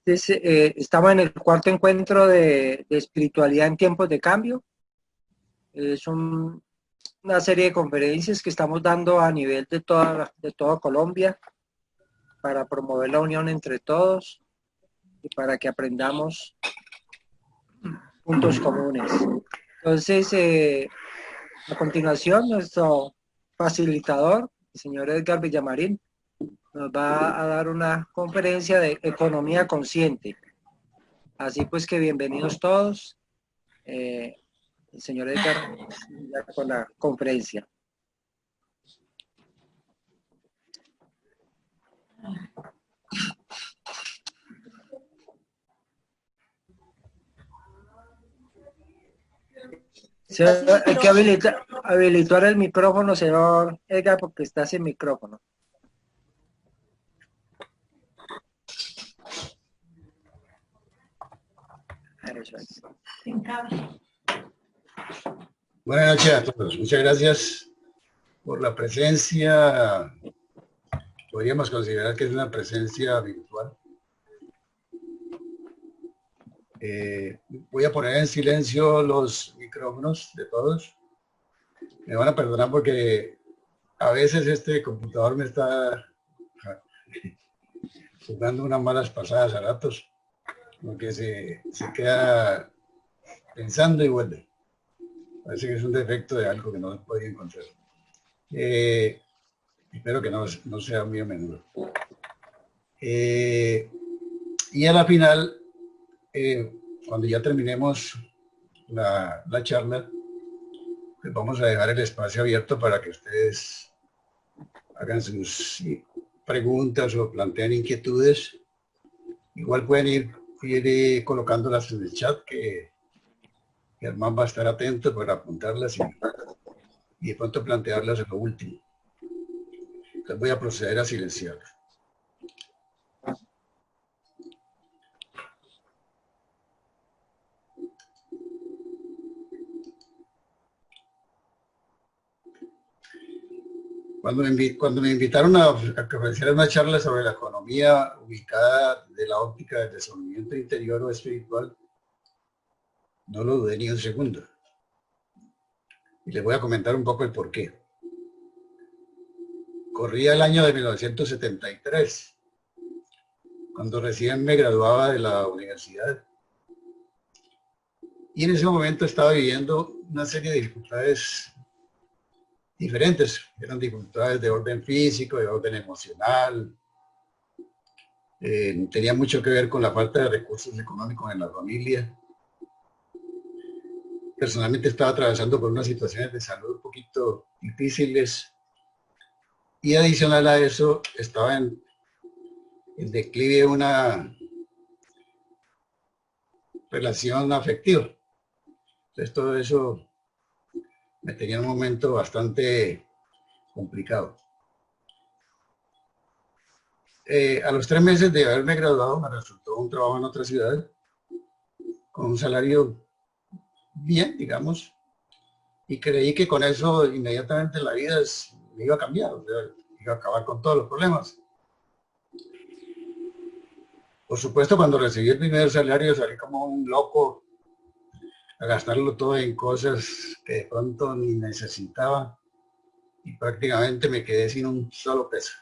Estamos en el cuarto encuentro de espiritualidad en tiempos de cambio. Es una serie de conferencias que estamos dando a nivel de toda Colombia para promover la unión entre todos y para que aprendamos puntos comunes. Entonces, a continuación, nuestro facilitador, el señor Edgar Villamarín, nos va a dar una conferencia de economía consciente. Así pues que bienvenidos todos. El señor Edgar con la conferencia. Hay que habilitar el micrófono, señor Edgar, porque está sin micrófono. Buenas noches a todos. Muchas gracias por la presencia. Podríamos considerar que es una presencia virtual. Voy a poner en silencio los micrófonos de todos. Me van a perdonar porque a veces este computador me está jugando unas malas pasadas a ratos, porque se queda pensando y vuelve. Parece que es un defecto de algo que no he podido encontrar. Espero que no sea muy a menudo. Y a la final, cuando ya terminemos la charla, pues vamos a dejar el espacio abierto para que ustedes hagan sus preguntas o planteen inquietudes. Igual pueden ir colocándolas en el chat, que Germán va a estar atento para apuntarlas y de pronto plantearlas en lo último. Entonces voy a proceder a silenciar. Cuando me invitaron a ofrecer una charla sobre la economía ubicada de la óptica del desenvolvimiento interior o espiritual, no lo dudé ni un segundo. Y les voy a comentar un poco el porqué. Corría el año de 1973, cuando recién me graduaba de la universidad. Y en ese momento estaba viviendo una serie de dificultades diferentes. Eran dificultades de orden físico, de orden emocional. Tenía mucho que ver con la falta de recursos económicos en la familia. Personalmente estaba atravesando por unas situaciones de salud un poquito difíciles. Y adicional a eso, estaba en declive una relación afectiva. Entonces todo eso me tenía en un momento bastante complicado. A los 3 meses de haberme graduado me resultó un trabajo en otra ciudad con un salario bien, digamos, y creí que con eso inmediatamente la vida me iba a cambiar, o sea, iba a acabar con todos los problemas. Por supuesto, cuando recibí el primer salario salí como un loco a gastarlo todo en cosas que de pronto ni necesitaba y prácticamente me quedé sin un solo peso.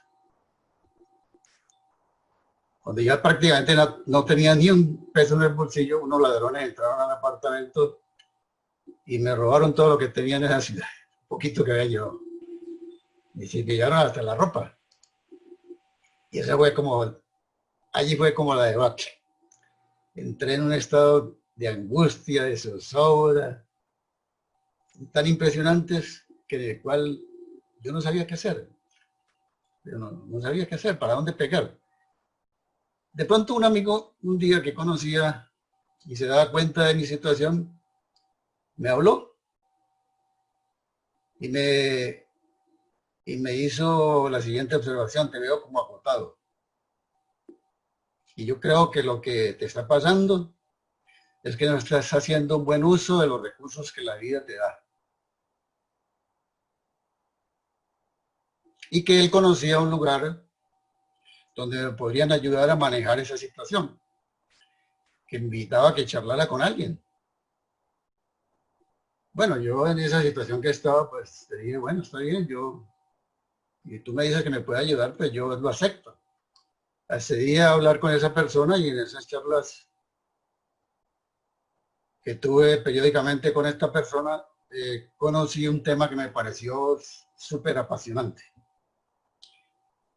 Cuando ya prácticamente no tenía ni un peso en el bolsillo, unos ladrones entraron al apartamento y me robaron todo lo que tenía en esa ciudad, un poquito que había yo. Y se pillaron hasta la ropa. Y esa fue allí fue como la debacle. Entré en un estado de angustia, de zozobra, tan impresionantes que de cual yo no sabía qué hacer. Yo no sabía qué hacer, para dónde pegar. De pronto un amigo, un día que conocía y se daba cuenta de mi situación, me habló y me hizo la siguiente observación: te veo como agotado. Y yo creo que lo que te está pasando es que no estás haciendo un buen uso de los recursos que la vida te da. Y que él conocía un lugar donde me podrían ayudar a manejar esa situación. que me invitaba a que charlara con alguien. Bueno, yo en esa situación que estaba, pues te dije, bueno, está bien, y tú me dices que me puede ayudar, pues yo lo acepto. Accedí a hablar con esa persona y en esas charlas que tuve periódicamente con esta persona, conocí un tema que me pareció súper apasionante.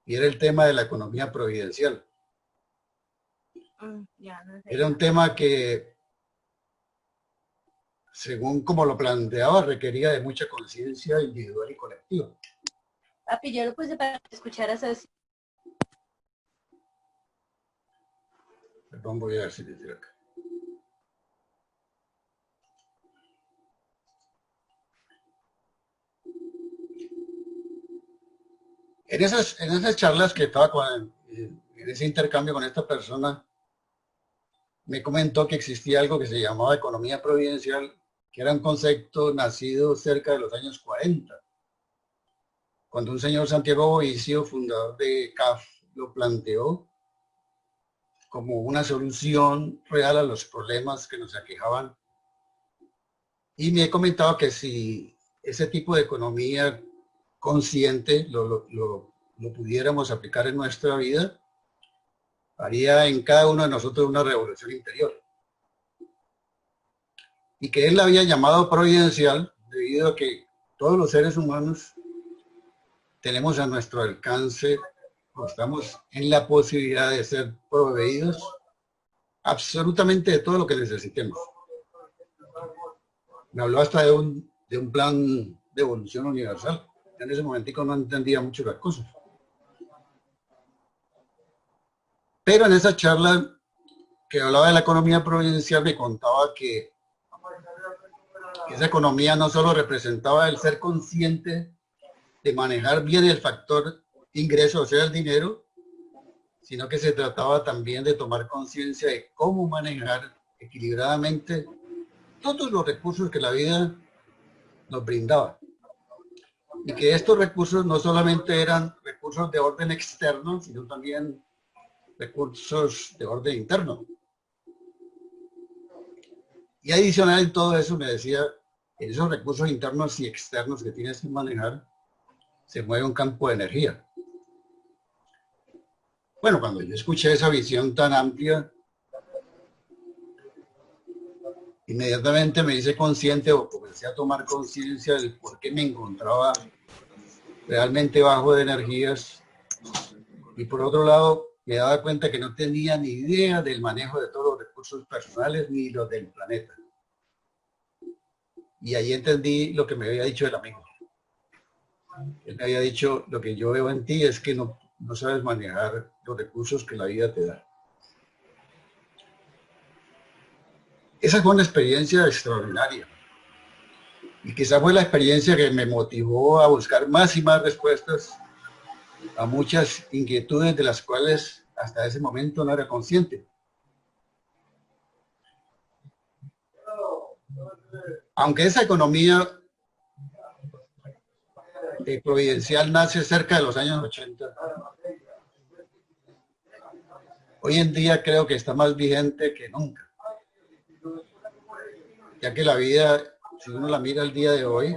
Y era el tema de la economía providencial. Era un tema que, según como lo planteaba, requería de mucha conciencia individual y colectiva. Papi, yo lo puse para que escucharas así. Perdón, voy a ver si le tiro acá. En esas charlas que estaba en ese intercambio con esta persona, me comentó que existía algo que se llamaba economía providencial, que era un concepto nacido cerca de los años 40, cuando un señor Santiago Bovicio, fundador de CAF, lo planteó como una solución real a los problemas que nos aquejaban. Y me he comentado que si ese tipo de economía consciente lo pudiéramos aplicar en nuestra vida, haría en cada uno de nosotros una revolución interior. Y que él la había llamado providencial debido a que todos los seres humanos tenemos a nuestro alcance, o estamos en la posibilidad de ser proveídos absolutamente de todo lo que necesitemos. Me habló hasta de un plan de evolución universal. En ese momentico no entendía mucho las cosas. Pero en esa charla que hablaba de la economía providencial me contaba que esa economía no solo representaba el ser consciente de manejar bien el factor ingreso, o sea, el dinero, sino que se trataba también de tomar conciencia de cómo manejar equilibradamente todos los recursos que la vida nos brindaba. Y que estos recursos no solamente eran recursos de orden externo, sino también recursos de orden interno. Y adicional en todo eso me decía, en esos recursos internos y externos que tienes que manejar, se mueve un campo de energía. Bueno, cuando yo escuché esa visión tan amplia, inmediatamente me hice consciente o comencé a tomar conciencia del por qué me encontraba realmente bajo de energías. Y por otro lado, me daba cuenta que no tenía ni idea del manejo de todos los recursos personales ni los del planeta. Y ahí entendí lo que me había dicho el amigo. Él me había dicho, lo que yo veo en ti es que no sabes manejar los recursos que la vida te da. Esa fue una experiencia extraordinaria. Y quizá fue la experiencia que me motivó a buscar más y más respuestas a muchas inquietudes de las cuales hasta ese momento no era consciente. Aunque esa economía providencial nace cerca de los años 80, hoy en día creo que está más vigente que nunca. Ya que la vida, si uno la mira al día de hoy,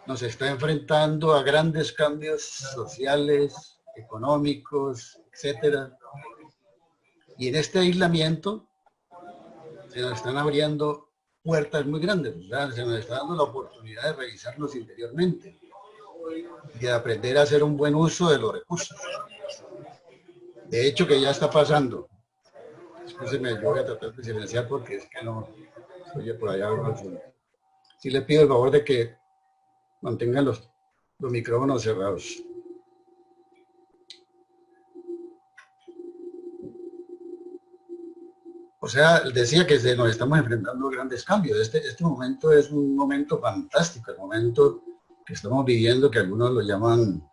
nos está enfrentando a grandes cambios sociales, económicos, etcétera. Y en este aislamiento se nos están abriendo puertas muy grandes, o sea, se nos está dando la oportunidad de revisarnos interiormente y de aprender a hacer un buen uso de los recursos. De hecho, que ya está pasando. Escúcheme, yo voy a tratar de silenciar porque es que no se oye por allá algo al fondo. Sí le pido el favor de que mantengan los micrófonos cerrados. O sea, decía que nos estamos enfrentando a grandes cambios. Este momento es un momento fantástico, el momento que estamos viviendo, que algunos lo llaman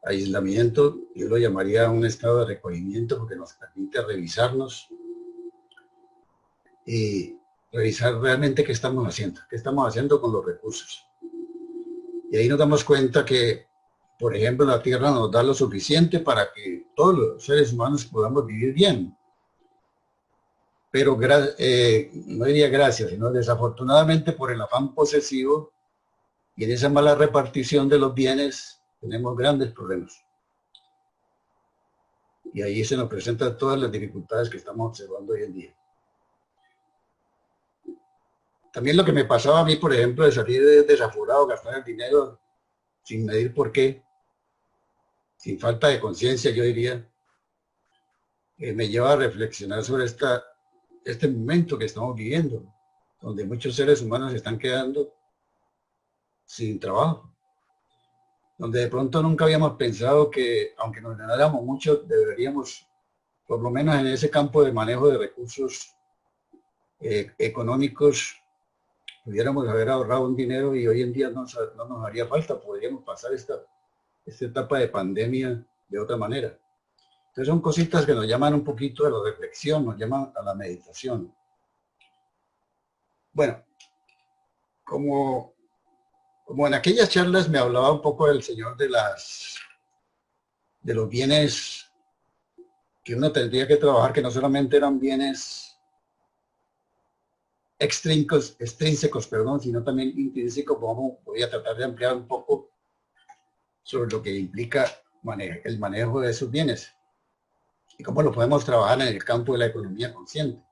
aislamiento, yo lo llamaría un estado de recogimiento porque nos permite revisarnos y revisar realmente qué estamos haciendo con los recursos. Y ahí nos damos cuenta que, por ejemplo, la Tierra nos da lo suficiente para que todos los seres humanos podamos vivir bien. pero no diría gracias, sino desafortunadamente por el afán posesivo y en esa mala repartición de los bienes tenemos grandes problemas. Y ahí se nos presentan todas las dificultades que estamos observando hoy en día. También lo que me pasaba a mí, por ejemplo, de salir desaforado, gastar el dinero sin medir por qué, sin falta de conciencia, yo diría, me lleva a reflexionar sobre este momento que estamos viviendo, donde muchos seres humanos se están quedando sin trabajo, donde de pronto nunca habíamos pensado que, aunque nos ganáramos mucho, deberíamos, por lo menos en ese campo de manejo de recursos económicos, pudiéramos haber ahorrado un dinero y hoy en día no nos haría falta, podríamos pasar esta etapa de pandemia de otra manera. Entonces son cositas que nos llaman un poquito a la reflexión, nos llaman a la meditación. Bueno, como en aquellas charlas me hablaba un poco el señor de los bienes que uno tendría que trabajar, que no solamente eran bienes extrínsecos, sino también intrínsecos. Voy a tratar de ampliar un poco sobre lo que implica el manejo de esos bienes y cómo lo podemos trabajar en el campo de la economía consciente.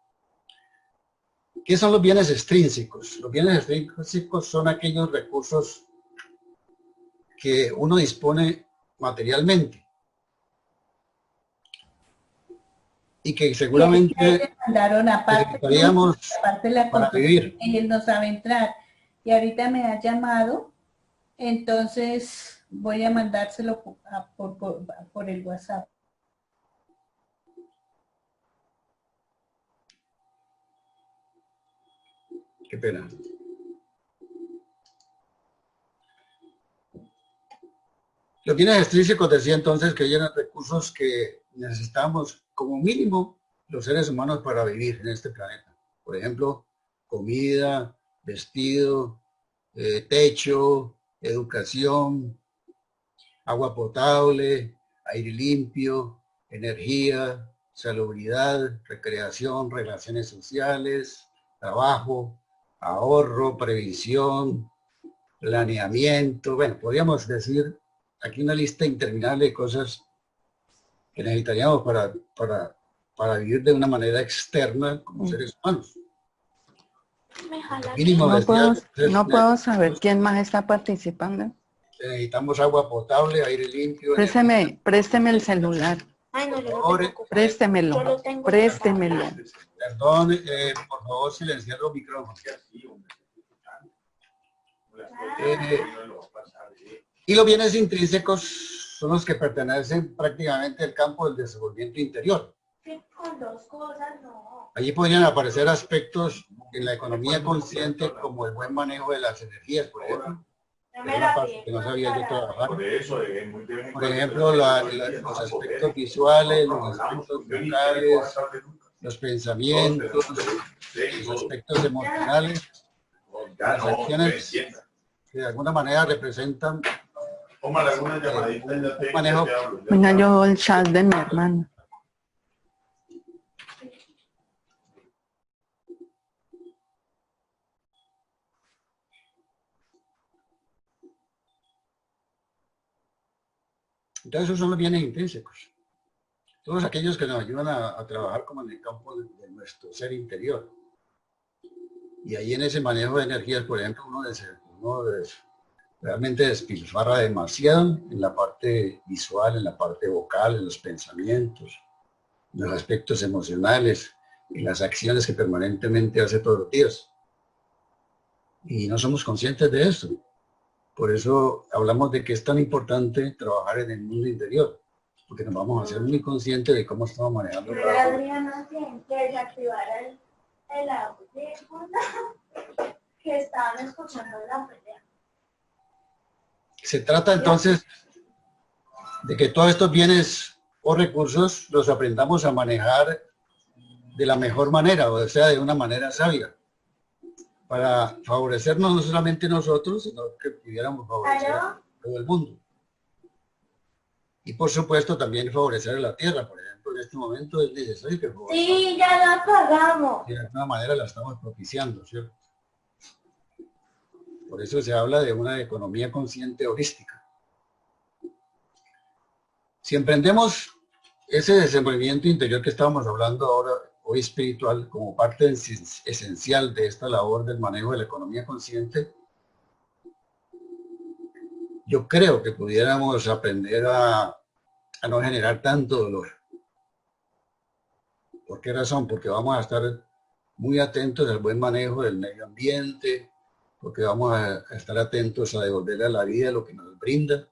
¿Qué son los bienes extrínsecos? Los bienes extrínsecos son aquellos recursos que uno dispone materialmente y que seguramente mandaron necesitaríamos para vivir. Él no sabe entrar y ahorita me ha llamado, entonces voy a mandárselo por el WhatsApp. Qué pena. Los bienes extrínsecos decía entonces que eran recursos que necesitamos como mínimo los seres humanos para vivir en este planeta. Por ejemplo, comida, vestido, techo, educación, agua potable, aire limpio, energía, salubridad, recreación, relaciones sociales, trabajo, ahorro, previsión, planeamiento. Bueno, podríamos decir aquí una lista interminable de cosas que necesitaríamos para vivir de una manera externa como seres humanos. No puedo saber quién más está participando. Necesitamos agua potable, aire limpio. Présteme el celular. Ay, no, yo no tengo. Préstemelo. Perdón, por favor, silenciar los micrófonos. Y los bienes intrínsecos son los que pertenecen prácticamente al campo del desenvolvimiento interior. Con dos cosas, no. Allí podrían aparecer aspectos en la economía consciente como el buen manejo de las energías, por ejemplo. Es una parte que no sabía yo trabajar. Por ejemplo, los aspectos visuales, los aspectos mentales, los pensamientos, los aspectos emocionales, las acciones que de alguna manera representan un manejo. Mira, yo el chat de mi hermano. Entonces esos son los bienes intrínsecos. Todos aquellos que nos ayudan a trabajar como en el campo de nuestro ser interior. Y ahí en ese manejo de energías, por ejemplo, uno realmente despilfarra demasiado en la parte visual, en la parte vocal, en los pensamientos, en los aspectos emocionales, en las acciones que permanentemente hace todos los días. Y no somos conscientes de eso. Por eso hablamos de que es tan importante trabajar en el mundo interior, porque nos vamos a hacer muy conscientes de cómo estamos manejando. Pero Adriana tiene que desactivar el audífono que estaban escuchando la pelea. Se trata entonces de que todos estos bienes o recursos los aprendamos a manejar de la mejor manera, o sea, de una manera sabia, para favorecernos no solamente nosotros, sino que pudiéramos favorecer a todo el mundo. Y por supuesto también favorecer a la tierra. Por ejemplo, en este momento es necesario que Sí, ya la pagamos. de alguna manera la estamos propiciando, ¿cierto? Por eso se habla de una economía consciente holística. Si emprendemos ese desenvolvimiento interior que estábamos hablando ahora, hoy espiritual, como parte esencial de esta labor del manejo de la economía consciente, yo creo que pudiéramos aprender a no generar tanto dolor. ¿Por qué razón? Porque vamos a estar muy atentos al buen manejo del medio ambiente, porque vamos a estar atentos a devolverle a la vida lo que nos brinda.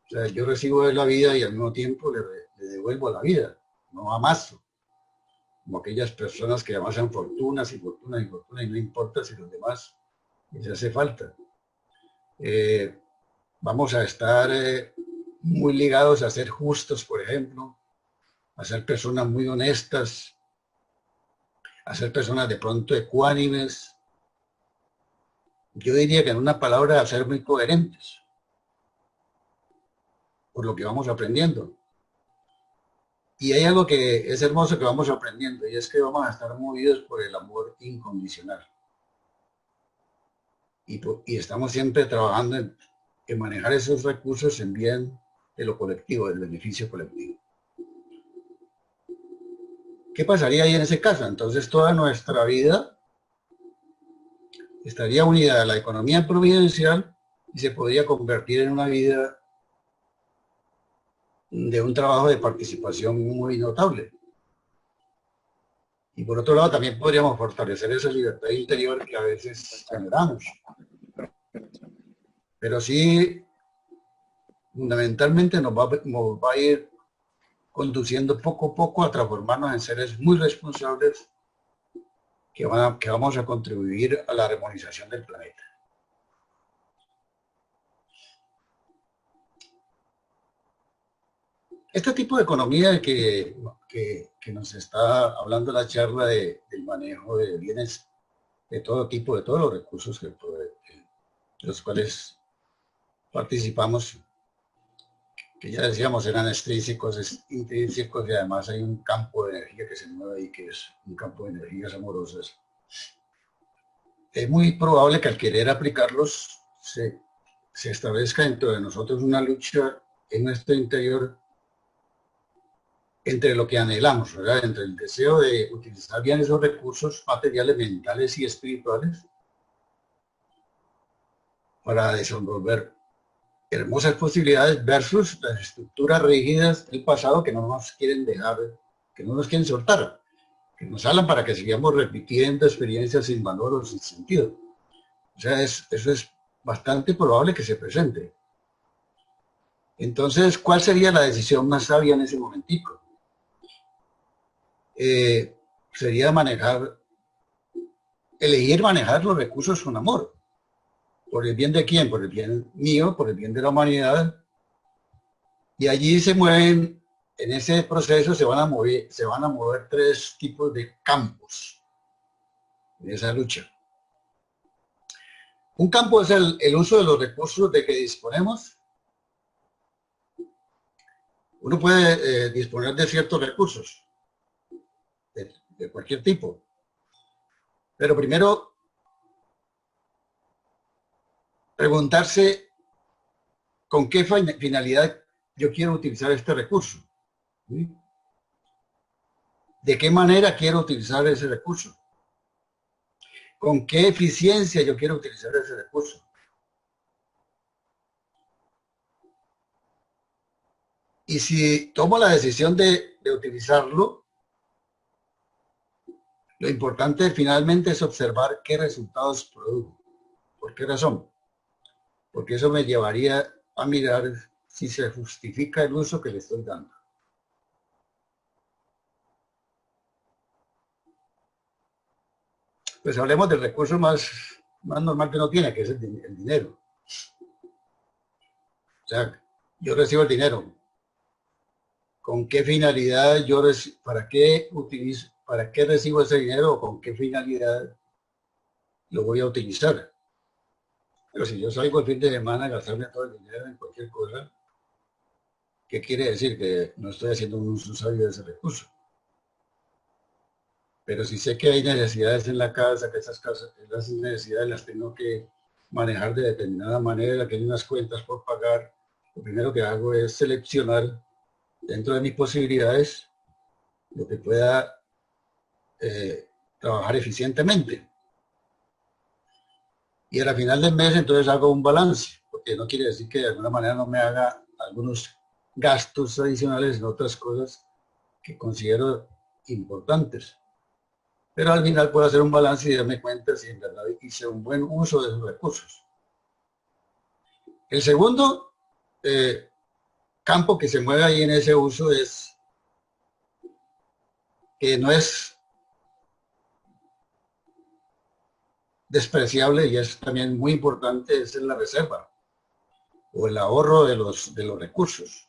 O sea, yo recibo de la vida y al mismo tiempo le devuelvo a la vida, no amaso. Como aquellas personas que amasan fortunas y fortunas y fortunas y no importa si los demás les hace falta. Vamos a estar muy ligados a ser justos, por ejemplo, a ser personas muy honestas, a ser personas de pronto ecuánimes. Yo diría que en una palabra, a ser muy coherentes, por lo que vamos aprendiendo. Y hay algo que es hermoso que vamos aprendiendo, y es que vamos a estar movidos por el amor incondicional. Y estamos siempre trabajando en manejar esos recursos en bien de lo colectivo, del beneficio colectivo. ¿Qué pasaría ahí en ese caso? Entonces toda nuestra vida estaría unida a la economía providencial y se podría convertir en una vida de un trabajo de participación muy notable. Y por otro lado también podríamos fortalecer esa libertad interior que a veces generamos. Pero sí, fundamentalmente nos va a ir conduciendo poco a poco a transformarnos en seres muy responsables que vamos a contribuir a la armonización del planeta. Este tipo de economía que nos está hablando la charla del manejo de bienes de todo tipo, de todos los recursos de los cuales participamos, que ya decíamos eran extrínsecos, intrínsecos, y además hay un campo de energía que se mueve ahí, que es un campo de energías amorosas. Es muy probable que al querer aplicarlos se establezca dentro de nosotros una lucha en nuestro interior entre lo que anhelamos, ¿verdad? Entre el deseo de utilizar bien esos recursos materiales, mentales y espirituales para desenvolver hermosas posibilidades versus las estructuras rígidas del pasado que no nos quieren dejar, que no nos quieren soltar, que nos hablan para que sigamos repitiendo experiencias sin valor o sin sentido. O sea, eso es bastante probable que se presente. Entonces, ¿cuál sería la decisión más sabia en ese momentico? Sería elegir manejar los recursos con amor. ¿Por el bien de quién? Por el bien mío, por el bien de la humanidad. Y allí se mueven, en ese proceso se van a mover tres tipos de campos en esa lucha. Un campo es el uso de los recursos de que disponemos. Uno puede disponer de ciertos recursos, de cualquier tipo. Pero primero, preguntarse con qué finalidad yo quiero utilizar este recurso. ¿Sí? ¿De qué manera quiero utilizar ese recurso? ¿Con qué eficiencia yo quiero utilizar ese recurso? Y si tomo la decisión de utilizarlo, lo importante finalmente es observar qué resultados produjo. ¿Por qué razón? Porque eso me llevaría a mirar si se justifica el uso que le estoy dando. Pues hablemos del recurso más normal que uno tiene, que es el dinero. O sea, yo recibo el dinero. ¿Con qué finalidad para qué recibo ese dinero o con qué finalidad lo voy a utilizar? Pero si yo salgo el fin de semana a gastarme todo el dinero en cualquier cosa, ¿Qué quiere decir? Que no estoy haciendo un uso sabio de ese recurso. Pero si sé que hay necesidades en la casa, que esas necesidades las tengo que manejar de determinada manera, que hay unas cuentas por pagar, lo primero que hago es seleccionar dentro de mis posibilidades lo que pueda trabajar eficientemente. Y al final del mes entonces hago un balance, porque no quiere decir que de alguna manera no me haga algunos gastos adicionales en otras cosas que considero importantes. Pero al final puedo hacer un balance y darme cuenta si en verdad hice un buen uso de esos recursos. El segundo campo que se mueve ahí en ese uso es que no es despreciable y es también muy importante, es en la reserva o el ahorro de los recursos.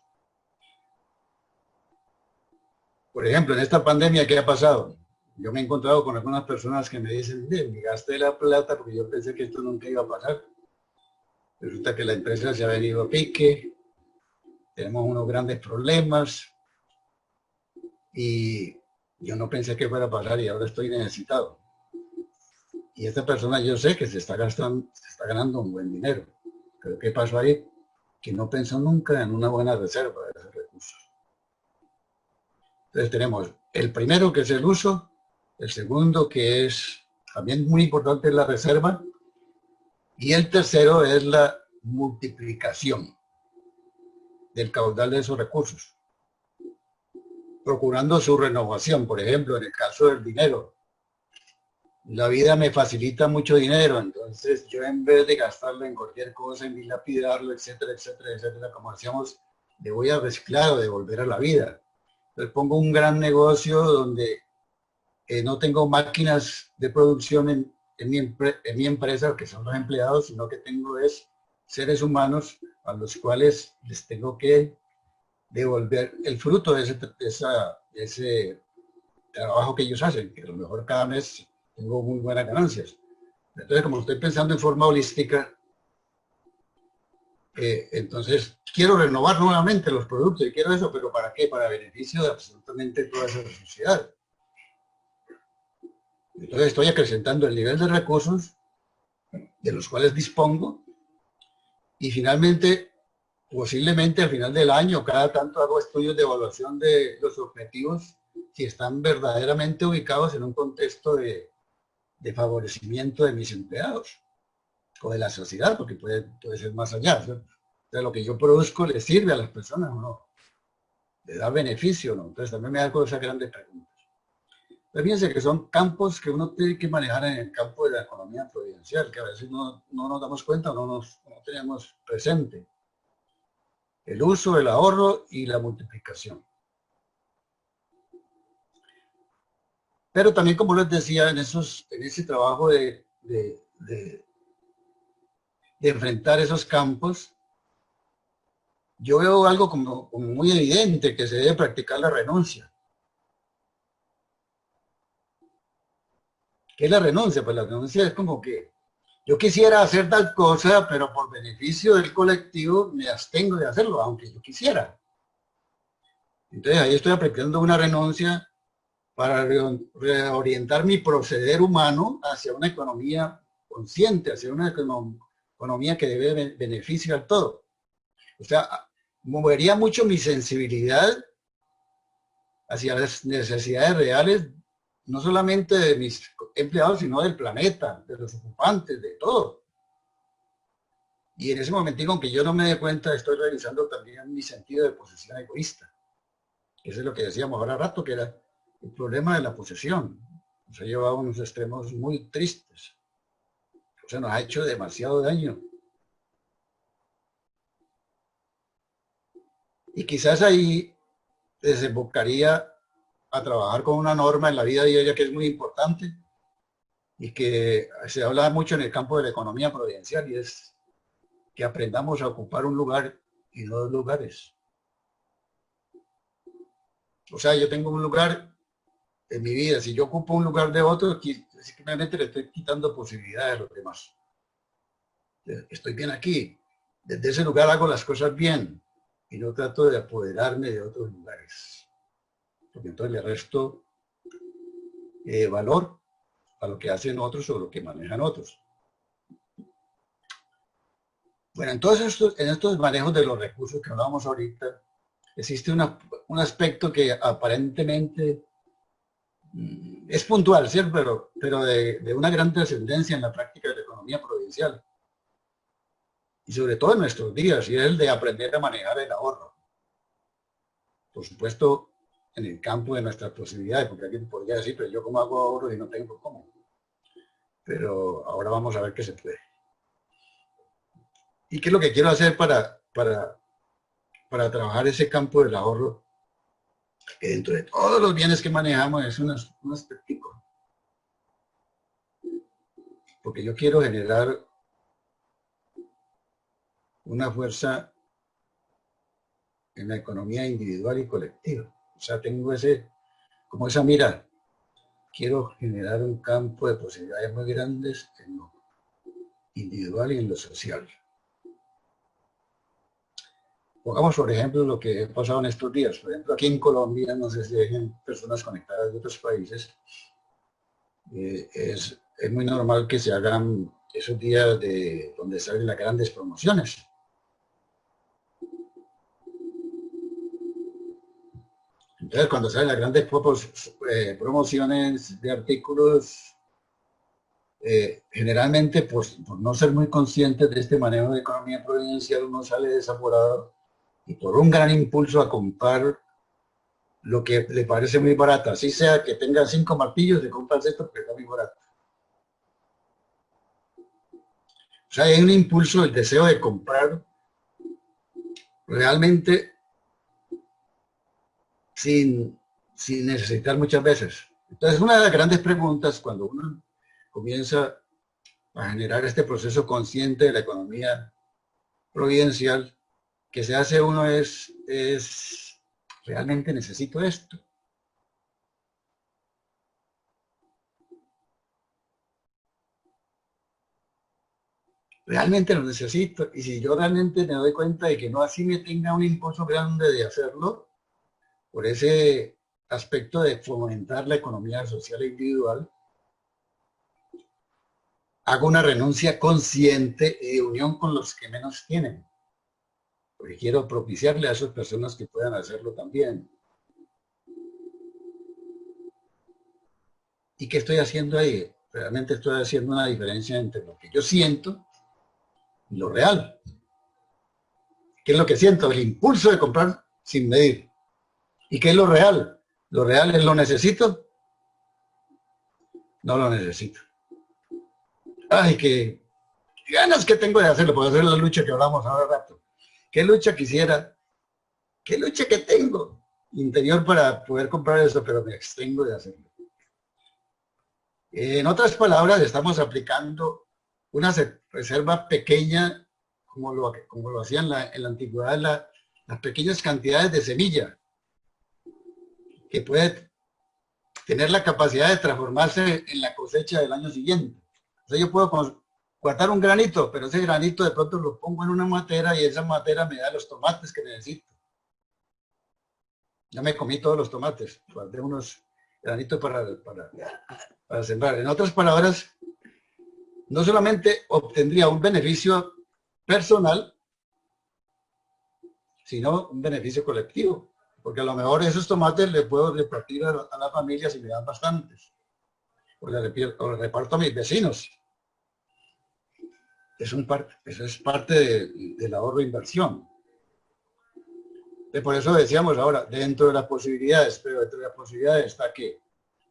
Por ejemplo, en esta pandemia, ¿qué ha pasado? Yo me he encontrado con algunas personas que me dicen, me gasté la plata porque yo pensé que esto nunca iba a pasar. Resulta que la empresa se ha venido a pique, tenemos unos grandes problemas y yo no pensé que fuera a pasar y ahora estoy necesitado. Y esta persona yo sé que se está ganando un buen dinero. Pero ¿qué pasó ahí? Que no pensó nunca en una buena reserva de esos recursos. Entonces tenemos el primero, que es el uso, el segundo, que es también muy importante, es la reserva, y el tercero es la multiplicación del caudal de esos recursos, procurando su renovación. Por ejemplo, en el caso del dinero, la vida me facilita mucho dinero, entonces yo en vez de gastarlo en cualquier cosa, en dilapidarlo, etcétera, etcétera, etcétera, como decíamos, le voy a reciclar o devolver a la vida. Entonces pongo un gran negocio donde no tengo máquinas de producción en mi empresa, que son los empleados, sino que tengo es seres humanos a los cuales les tengo que devolver el fruto de ese trabajo que ellos hacen, que a lo mejor cada mes tengo muy buenas ganancias. Entonces, como estoy pensando en forma holística, entonces quiero renovar nuevamente los productos y quiero eso, pero ¿para qué? Para beneficio de absolutamente toda esa sociedad. Entonces estoy acrecentando el nivel de recursos de los cuales dispongo y finalmente, posiblemente al final del año, cada tanto hago estudios de evaluación de los objetivos si están verdaderamente ubicados en un contexto de favorecimiento de mis empleados o de la sociedad, porque puede ser más allá, ¿sí? O sea, lo que yo produzco le sirve a las personas o no, le da beneficio o no. Entonces también me hago esas grandes preguntas. Pero fíjense que son campos que uno tiene que manejar en el campo de la economía providencial, que a veces no nos damos cuenta, no tenemos presente. El uso, el ahorro y la multiplicación. Pero también, como les decía, en ese trabajo de enfrentar esos campos, yo veo algo como muy evidente, que se debe practicar la renuncia. ¿Qué es la renuncia? Pues la renuncia es como que yo quisiera hacer tal cosa, pero por beneficio del colectivo me abstengo de hacerlo, aunque yo quisiera. Entonces ahí estoy aplicando una renuncia para reorientar mi proceder humano hacia una economía consciente, hacia una economía que debe beneficio al todo. O sea, movería mucho mi sensibilidad hacia las necesidades reales, no solamente de mis empleados, sino del planeta, de los ocupantes, de todo. Y en ese momentico, aunque yo no me dé cuenta, estoy realizando también mi sentido de posesión egoísta. Eso es lo que decíamos ahora rato, que era el problema de la posesión. Nos ha llevado a unos extremos muy tristes. O sea, nos ha hecho demasiado daño. Y quizás ahí desembocaría a trabajar con una norma en la vida diaria que es muy importante y que se habla mucho en el campo de la economía providencial, y es que aprendamos a ocupar un lugar y no dos lugares. O sea, yo tengo un lugar en mi vida, si yo ocupo un lugar de otro, simplemente le estoy quitando posibilidades a los demás. Estoy bien aquí, desde ese lugar hago las cosas bien, y no trato de apoderarme de otros lugares, porque entonces le resto valor a lo que hacen otros o lo que manejan otros. Bueno, entonces en estos manejos de los recursos que hablábamos ahorita, existe un aspecto que aparentemente es puntual, ¿cierto? Pero de una gran trascendencia en la práctica de la economía provincial. Y sobre todo en nuestros días, y es el de aprender a manejar el ahorro. Por supuesto, en el campo de nuestras posibilidades, porque alguien podría decir, pero yo cómo hago ahorro y no tengo cómo. Pero ahora vamos a ver qué se puede. ¿Y qué es lo que quiero hacer para trabajar ese campo del ahorro? Que dentro de todos los bienes que manejamos es un aspecto. Porque yo quiero generar una fuerza en la economía individual y colectiva. O sea, tengo como esa mira. Quiero generar un campo de posibilidades muy grandes en lo individual y en lo social. Pongamos, por ejemplo, lo que ha pasado en estos días. Por ejemplo, aquí en Colombia, no sé si hay personas conectadas de otros países, es muy normal que se hagan esos días donde salen las grandes promociones. Entonces, cuando salen las grandes promociones de artículos, generalmente, por no ser muy conscientes de este manejo de economía provincial, uno sale desaforado y por un gran impulso a comprar lo que le parece muy barato, así sea que tenga 5 martillos, se compra esto porque está muy barato. O sea, hay un impulso, el deseo de comprar realmente sin necesitar muchas veces. Entonces, una de las grandes preguntas cuando uno comienza a generar este proceso consciente de la economía providencial, que se hace uno es ¿realmente necesito esto? Realmente lo necesito. Y si yo realmente me doy cuenta de que no así me tenga un impulso grande de hacerlo, por ese aspecto de fomentar la economía social e individual, hago una renuncia consciente y de unión con los que menos tienen. Porque quiero propiciarle a esas personas que puedan hacerlo también. ¿Y qué estoy haciendo ahí? Realmente estoy haciendo una diferencia entre lo que yo siento y lo real. ¿Qué es lo que siento? El impulso de comprar sin medir. ¿Y qué es lo real? Lo real es lo necesito. No lo necesito. Ay, qué ganas que tengo de hacerlo, puedo hacer la lucha que hablamos ahora rato. ¿Qué lucha quisiera? ¿Qué lucha que tengo interior para poder comprar eso? Pero me abstengo de hacerlo. En otras palabras, estamos aplicando una reserva pequeña, como lo hacían en la antigüedad, las pequeñas cantidades de semilla, que puede tener la capacidad de transformarse en la cosecha del año siguiente. O sea, yo puedo guardar un granito, pero ese granito de pronto lo pongo en una matera y esa matera me da los tomates que necesito. Ya me comí todos los tomates, guardé unos granitos para sembrar. En otras palabras, no solamente obtendría un beneficio personal, sino un beneficio colectivo. Porque a lo mejor esos tomates le puedo repartir a la familia si me dan bastantes. O le reparto a mis vecinos. Eso es parte del ahorro e inversión. Por eso decíamos ahora, dentro de las posibilidades, pero dentro de las posibilidades está que,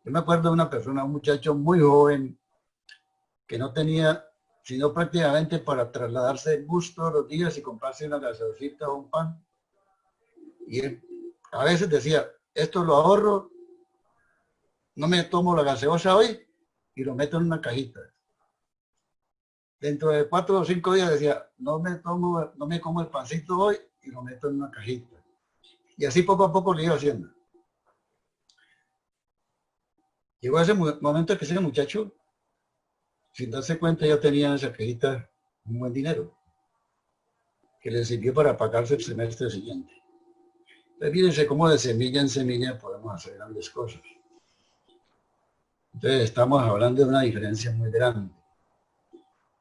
yo me acuerdo de una persona, un muchacho muy joven, que no tenía sino prácticamente para trasladarse en bus todos los días y comprarse una gaseosita o un pan. Y él a veces decía, esto lo ahorro, no me tomo la gaseosa hoy y lo meto en una cajita. Dentro de 4 o 5 días decía, no me como el pancito hoy y lo meto en una cajita. Y así poco a poco lo iba haciendo. Llegó ese momento que ese muchacho, sin darse cuenta, ya tenía en esa cajita un buen dinero. que les sirvió para pagarse el semestre siguiente. Entonces, fíjense cómo de semilla en semilla podemos hacer grandes cosas. Entonces, estamos hablando de una diferencia muy grande.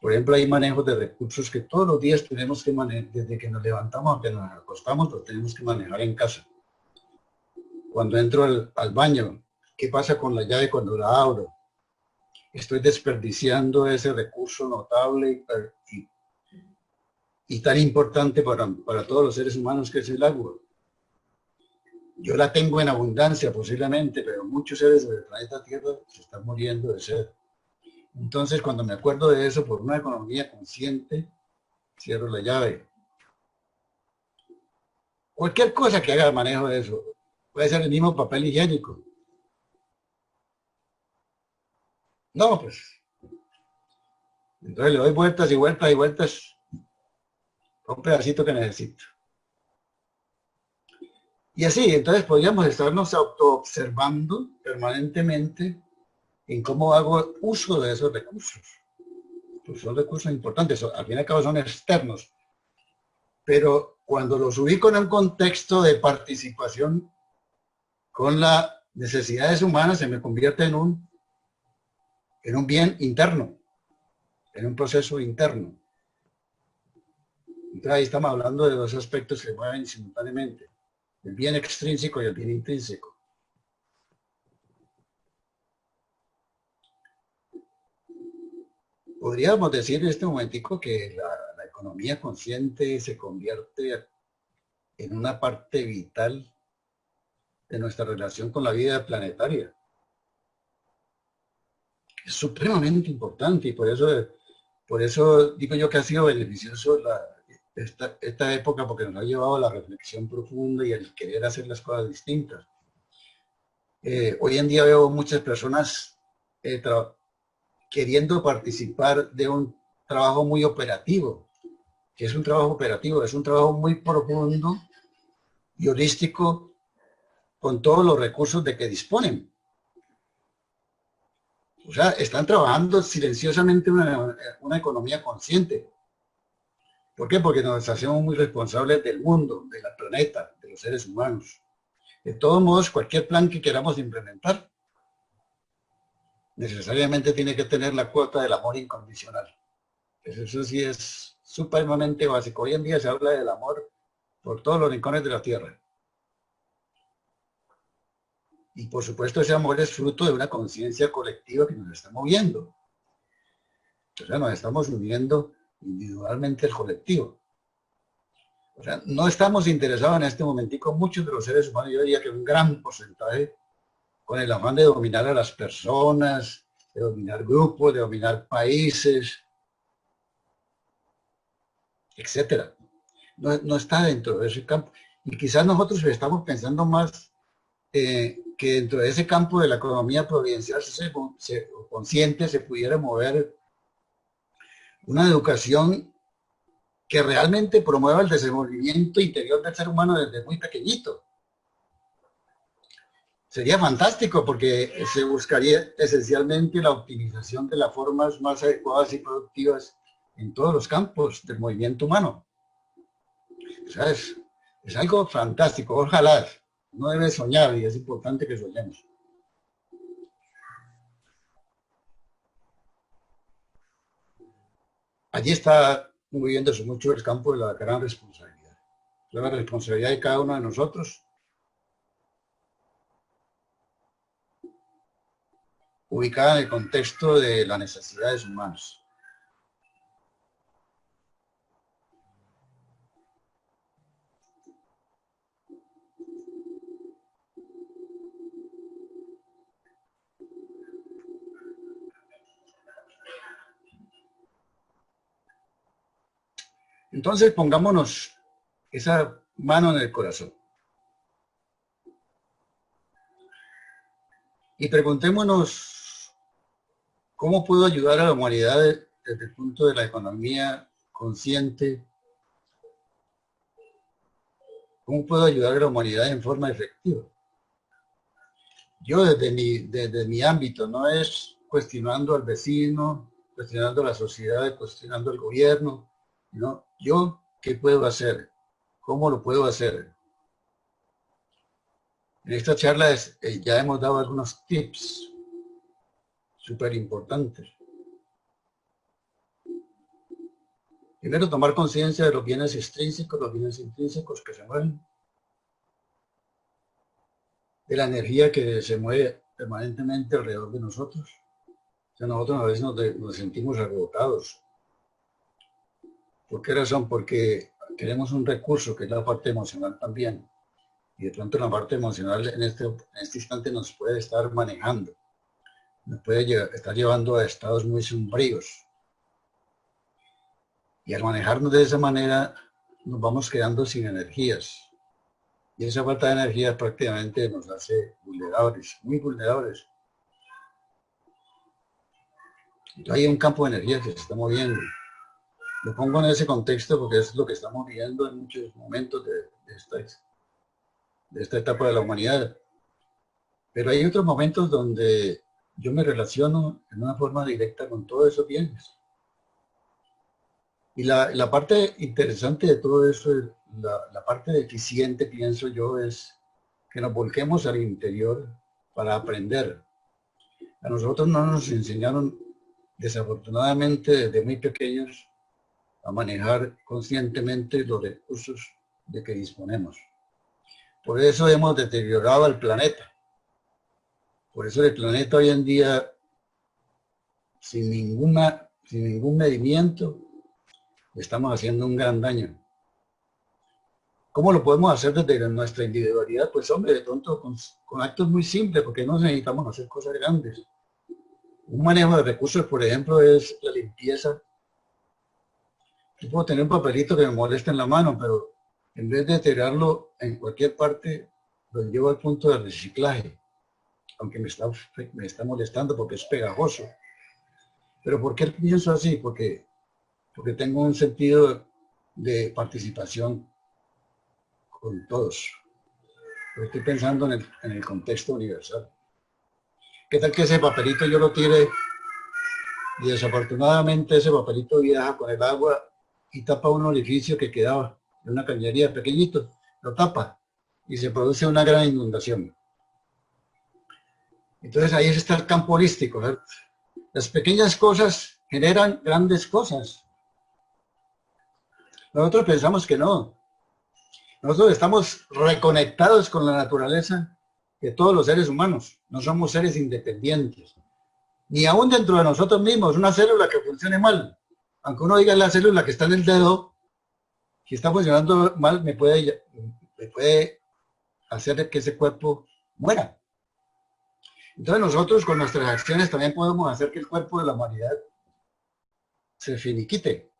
Por ejemplo, hay manejos de recursos que todos los días tenemos que manejar, desde que nos levantamos hasta que nos acostamos, los tenemos que manejar en casa. Cuando entro al baño, ¿qué pasa con la llave cuando la abro? Estoy desperdiciando ese recurso notable y tan importante para todos los seres humanos que es el agua. Yo la tengo en abundancia posiblemente, pero muchos seres del planeta Tierra se están muriendo de sed. Entonces, cuando me acuerdo de eso, por una economía consciente, cierro la llave. Cualquier cosa que haga el manejo de eso, puede ser el mismo papel higiénico. No, pues. Entonces le doy vueltas y vueltas y vueltas a un pedacito que necesito. Y así, entonces podríamos estarnos auto-observando permanentemente en cómo hago uso de esos recursos. Pues son recursos importantes, al fin y al cabo son externos. Pero cuando los ubico en un contexto de participación con las necesidades humanas, se me convierte en un bien interno, en un proceso interno. Entonces ahí estamos hablando de dos aspectos que se mueven simultáneamente, el bien extrínseco y el bien intrínseco. Podríamos decir en este momentico que la economía consciente se convierte en una parte vital de nuestra relación con la vida planetaria. Es supremamente importante y por eso digo yo que ha sido beneficioso esta época, porque nos ha llevado a la reflexión profunda y al querer hacer las cosas distintas. Hoy en día veo muchas personas queriendo participar de un trabajo muy operativo. ¿Qué es un trabajo operativo? Es un trabajo muy profundo y holístico con todos los recursos de que disponen. O sea, están trabajando silenciosamente una economía consciente. ¿Por qué? Porque nos hacemos muy responsables del mundo, del planeta, de los seres humanos. De todos modos, cualquier plan que queramos implementar necesariamente tiene que tener la cuota del amor incondicional. Eso sí es supremamente básico. Hoy en día se habla del amor por todos los rincones de la tierra. Y por supuesto ese amor es fruto de una conciencia colectiva que nos está moviendo. O sea, nos estamos uniendo individualmente al colectivo. O sea, no estamos interesados en este momentico, muchos de los seres humanos, yo diría que un gran porcentaje, con el afán de dominar a las personas, de dominar grupos, de dominar países, etcétera. No está dentro de ese campo. Y quizás nosotros estamos pensando más que dentro de ese campo de la economía providencial consciente se pudiera mover una educación que realmente promueva el desenvolvimiento interior del ser humano desde muy pequeñito. Sería fantástico porque se buscaría esencialmente la optimización de las formas más adecuadas y productivas en todos los campos del movimiento humano. O sea, es algo fantástico, ojalá. No debe soñar y es importante que soñemos. Allí está moviéndose mucho el campo de la gran responsabilidad. La responsabilidad de cada uno de nosotros, ubicada en el contexto de las necesidades humanas. Entonces pongámonos esa mano en el corazón y preguntémonos cómo puedo ayudar a la humanidad desde el punto de la economía consciente. ¿Cómo puedo ayudar a la humanidad en forma efectiva? Yo desde mi ámbito, no es cuestionando al vecino, cuestionando a la sociedad, cuestionando al gobierno, ¿no? Yo, ¿Qué puedo hacer? ¿Cómo lo puedo hacer? En esta charla ya hemos dado algunos tips súper importantes. Primero, tomar conciencia de los bienes extrínsecos, los bienes intrínsecos que se mueven, de la energía que se mueve permanentemente alrededor de nosotros. O sea, nosotros a veces nos sentimos agotados. ¿Por qué razón? Porque tenemos un recurso que es la parte emocional también. Y de pronto la parte emocional en este instante nos puede estar manejando. Nos puede estar llevando a estados muy sombríos. Y al manejarnos de esa manera, nos vamos quedando sin energías. Y esa falta de energía prácticamente nos hace vulnerables, muy vulnerables. Hay un campo de energía que se está moviendo. Lo pongo en ese contexto porque es lo que estamos viviendo en muchos momentos de esta etapa de la humanidad. Pero hay otros momentos donde yo me relaciono en una forma directa con todos esos bienes. Y la parte interesante de todo eso, la parte deficiente, pienso yo, es que nos volquemos al interior para aprender. A nosotros no nos enseñaron, desafortunadamente, desde muy pequeños, a manejar conscientemente los recursos de que disponemos. Por eso hemos deteriorado al planeta. Por eso el planeta hoy en día, sin ningún medimiento, estamos haciendo un gran daño. ¿Cómo lo podemos hacer desde nuestra individualidad? Pues hombre, de pronto con actos muy simples, porque no necesitamos hacer cosas grandes. Un manejo de recursos, por ejemplo, es la limpieza. Yo puedo tener un papelito que me molesta en la mano, pero en vez de tirarlo en cualquier parte, lo llevo al punto de reciclaje, aunque me está molestando porque es pegajoso. ¿Pero por qué pienso así? Porque tengo un sentido de participación con todos. Pero estoy pensando en el contexto universal. ¿Qué tal que ese papelito yo lo tire y desafortunadamente ese papelito viaja con el agua y tapa un orificio que quedaba de una cañería pequeñito, lo tapa y se produce una gran inundación? Entonces ahí está el campo holístico, ¿verdad? Las pequeñas cosas generan grandes cosas. Nosotros pensamos que no. Nosotros estamos reconectados con la naturaleza de todos los seres humanos. No somos seres independientes. Ni aún dentro de nosotros mismos, una célula que funcione mal. Aunque uno diga la célula que está en el dedo, si está funcionando mal, me puede hacer que ese cuerpo muera. Entonces nosotros con nuestras acciones también podemos hacer que el cuerpo de la humanidad se finiquite.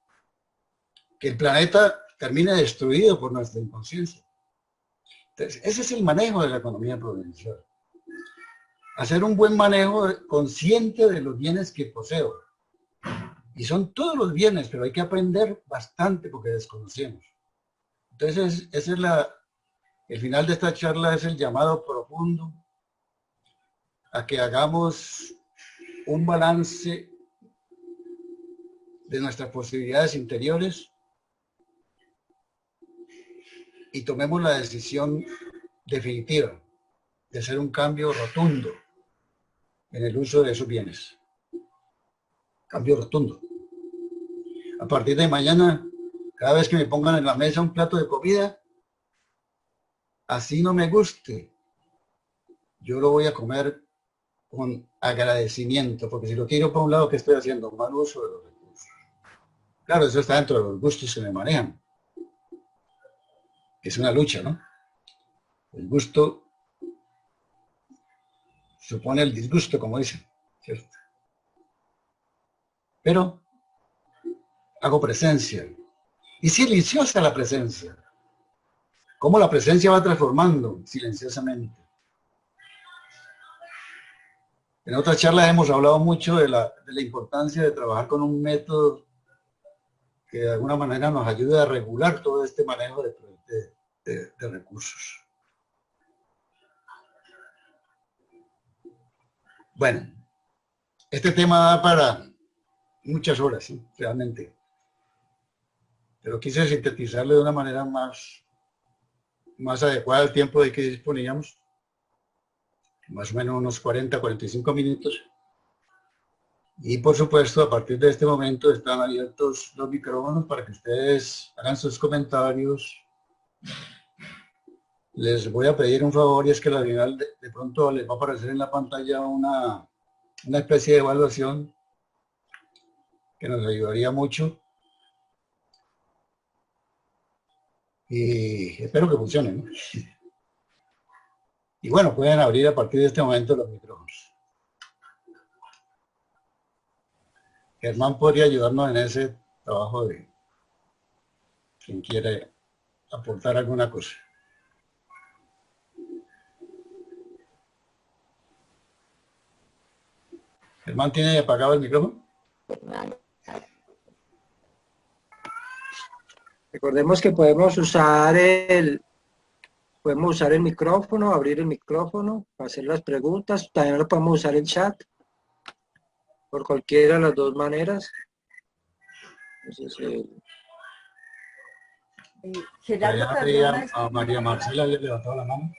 Que el planeta termine destruido por nuestra inconsciencia. Entonces, ese es el manejo de la economía provincial. Hacer un buen manejo consciente de los bienes que poseo. Y son todos los bienes, pero hay que aprender bastante porque desconocemos. Entonces, ese es el final de esta charla, es el llamado profundo a que hagamos un balance de nuestras posibilidades interiores y tomemos la decisión definitiva de hacer un cambio rotundo en el uso de esos bienes. Cambio rotundo. A partir de mañana, cada vez que me pongan en la mesa un plato de comida, así no me guste, yo lo voy a comer con agradecimiento, porque si lo tiro por un lado, ¿qué estoy haciendo? Mal uso de los recursos. Claro, eso está dentro de los gustos que me manejan. Es una lucha, ¿no? El gusto supone el disgusto, como dicen, ¿cierto? Pero hago presencia. Y silenciosa la presencia. Cómo la presencia va transformando silenciosamente. En otras charlas hemos hablado mucho de la importancia de trabajar con un método que de alguna manera nos ayude a regular todo este manejo de recursos. Bueno, este tema da para muchas horas, ¿sí? Realmente. pero quise sintetizarlo de una manera más adecuada al tiempo de que disponíamos, más o menos unos 40-45 minutos. Y por supuesto, a partir de este momento están abiertos los micrófonos para que ustedes hagan sus comentarios. Les voy a pedir un favor, y es que al final de pronto les va a aparecer en la pantalla una especie de evaluación que nos ayudaría mucho. Y espero que funcione, ¿no? Y bueno, pueden abrir a partir de este momento los micrófonos. Germán podría ayudarnos en ese trabajo de quien quiere aportar alguna cosa. Germán, ¿tiene apagado el micrófono? Recordemos que podemos usar el micrófono, abrir el micrófono, hacer las preguntas. También lo podemos usar el chat, por cualquiera de las dos maneras. Entonces, Gerardo Cardona. A María Marcela le levantó la mano.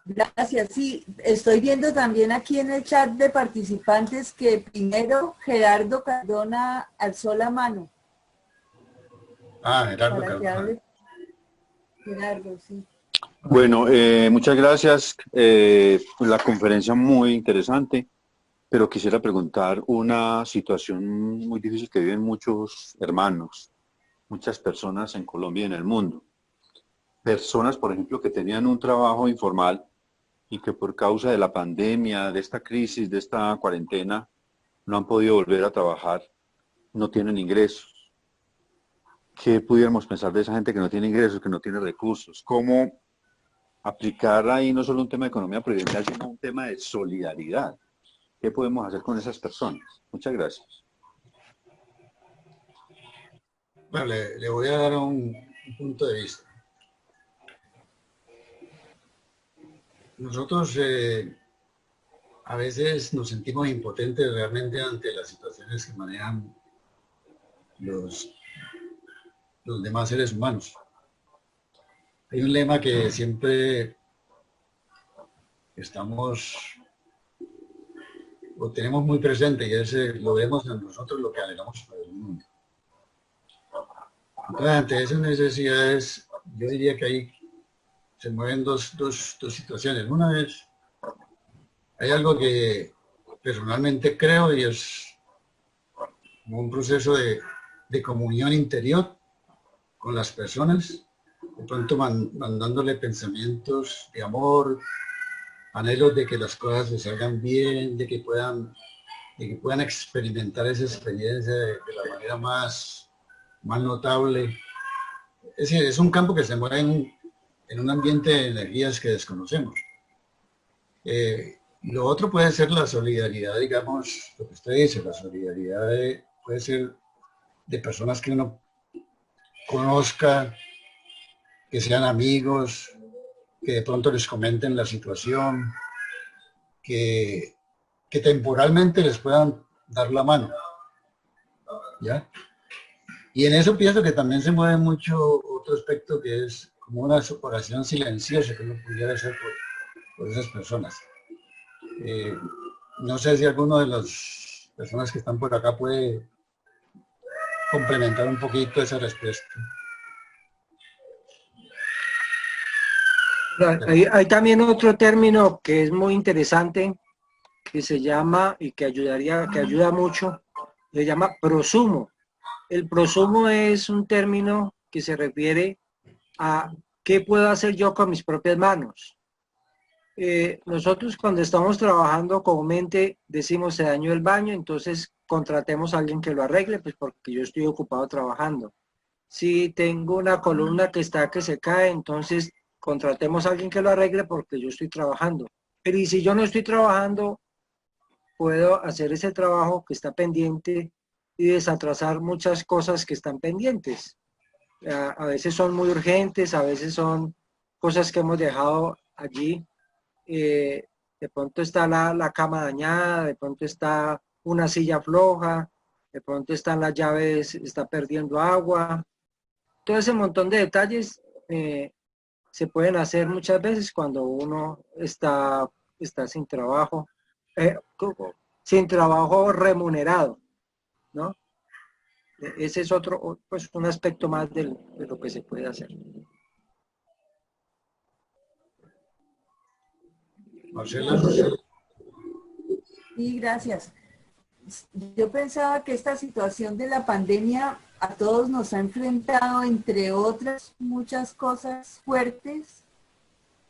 Gracias, sí. Estoy viendo también aquí en el chat de participantes que primero Gerardo Cardona alzó la mano. Ah, Gerardo Cardona. Gerardo, sí. Bueno, muchas gracias. La conferencia muy interesante, pero quisiera preguntar una situación muy difícil que viven muchos hermanos, muchas personas en Colombia y en el mundo. Personas, por ejemplo, que tenían un trabajo informal y que por causa de la pandemia, de esta crisis, de esta cuarentena, no han podido volver a trabajar, no tienen ingresos. ¿Qué pudiéramos pensar de esa gente que no tiene ingresos, que no tiene recursos? ¿Cómo aplicar ahí no solo un tema de economía previdencial, sino un tema de solidaridad? ¿Qué podemos hacer con esas personas? Muchas gracias. Bueno, le voy a dar un punto de vista. Nosotros a veces nos sentimos impotentes realmente ante las situaciones que manejan los demás seres humanos. Hay un lema que siempre tenemos muy presente, y es lo vemos en nosotros lo que anhelamos para el mundo. Entonces, ante esas necesidades, yo diría que ahí se mueven dos situaciones. Una es, hay algo que personalmente creo, y es como un proceso de comunión interior con las personas, de pronto mandándole pensamientos de amor, anhelos de que las cosas les salgan bien, de que puedan experimentar esa experiencia de la manera más notable. Es decir, es un campo que se mueve en un ambiente de energías que desconocemos. Lo otro puede ser la solidaridad, digamos, lo que usted dice, la solidaridad puede ser de personas que uno conozca, que sean amigos, que de pronto les comenten la situación, que temporalmente les puedan dar la mano, ¿ya? Y en eso pienso que también se mueve mucho otro aspecto, que es como una oración silenciosa que uno pudiera hacer por esas personas. No sé si alguno de las personas que están por acá puede complementar un poquito esa respuesta. Hay también otro término que es muy interesante, que se llama, y que ayuda mucho, se llama prosumo. El prosumo es un término que se refiere a qué puedo hacer yo con mis propias manos. Nosotros cuando estamos trabajando comúnmente decimos se dañó el baño, entonces contratemos a alguien que lo arregle, pues porque yo estoy ocupado trabajando. Si tengo una columna que se cae, entonces contratemos a alguien que lo arregle porque yo estoy trabajando. Pero y si yo no estoy trabajando, puedo hacer ese trabajo que está pendiente y desatrasar muchas cosas que están pendientes. A veces son muy urgentes, a veces son cosas que hemos dejado allí. De pronto está la cama dañada, de pronto está una silla floja, de pronto están las llaves, está perdiendo agua. Todo ese montón de detalles se pueden hacer muchas veces cuando uno está sin trabajo, sin trabajo remunerado, ¿no? Ese es otro, pues un aspecto más de lo que se puede hacer. Marcela. Sí, gracias. Yo pensaba que esta situación de la pandemia a todos nos ha enfrentado, entre otras muchas cosas fuertes,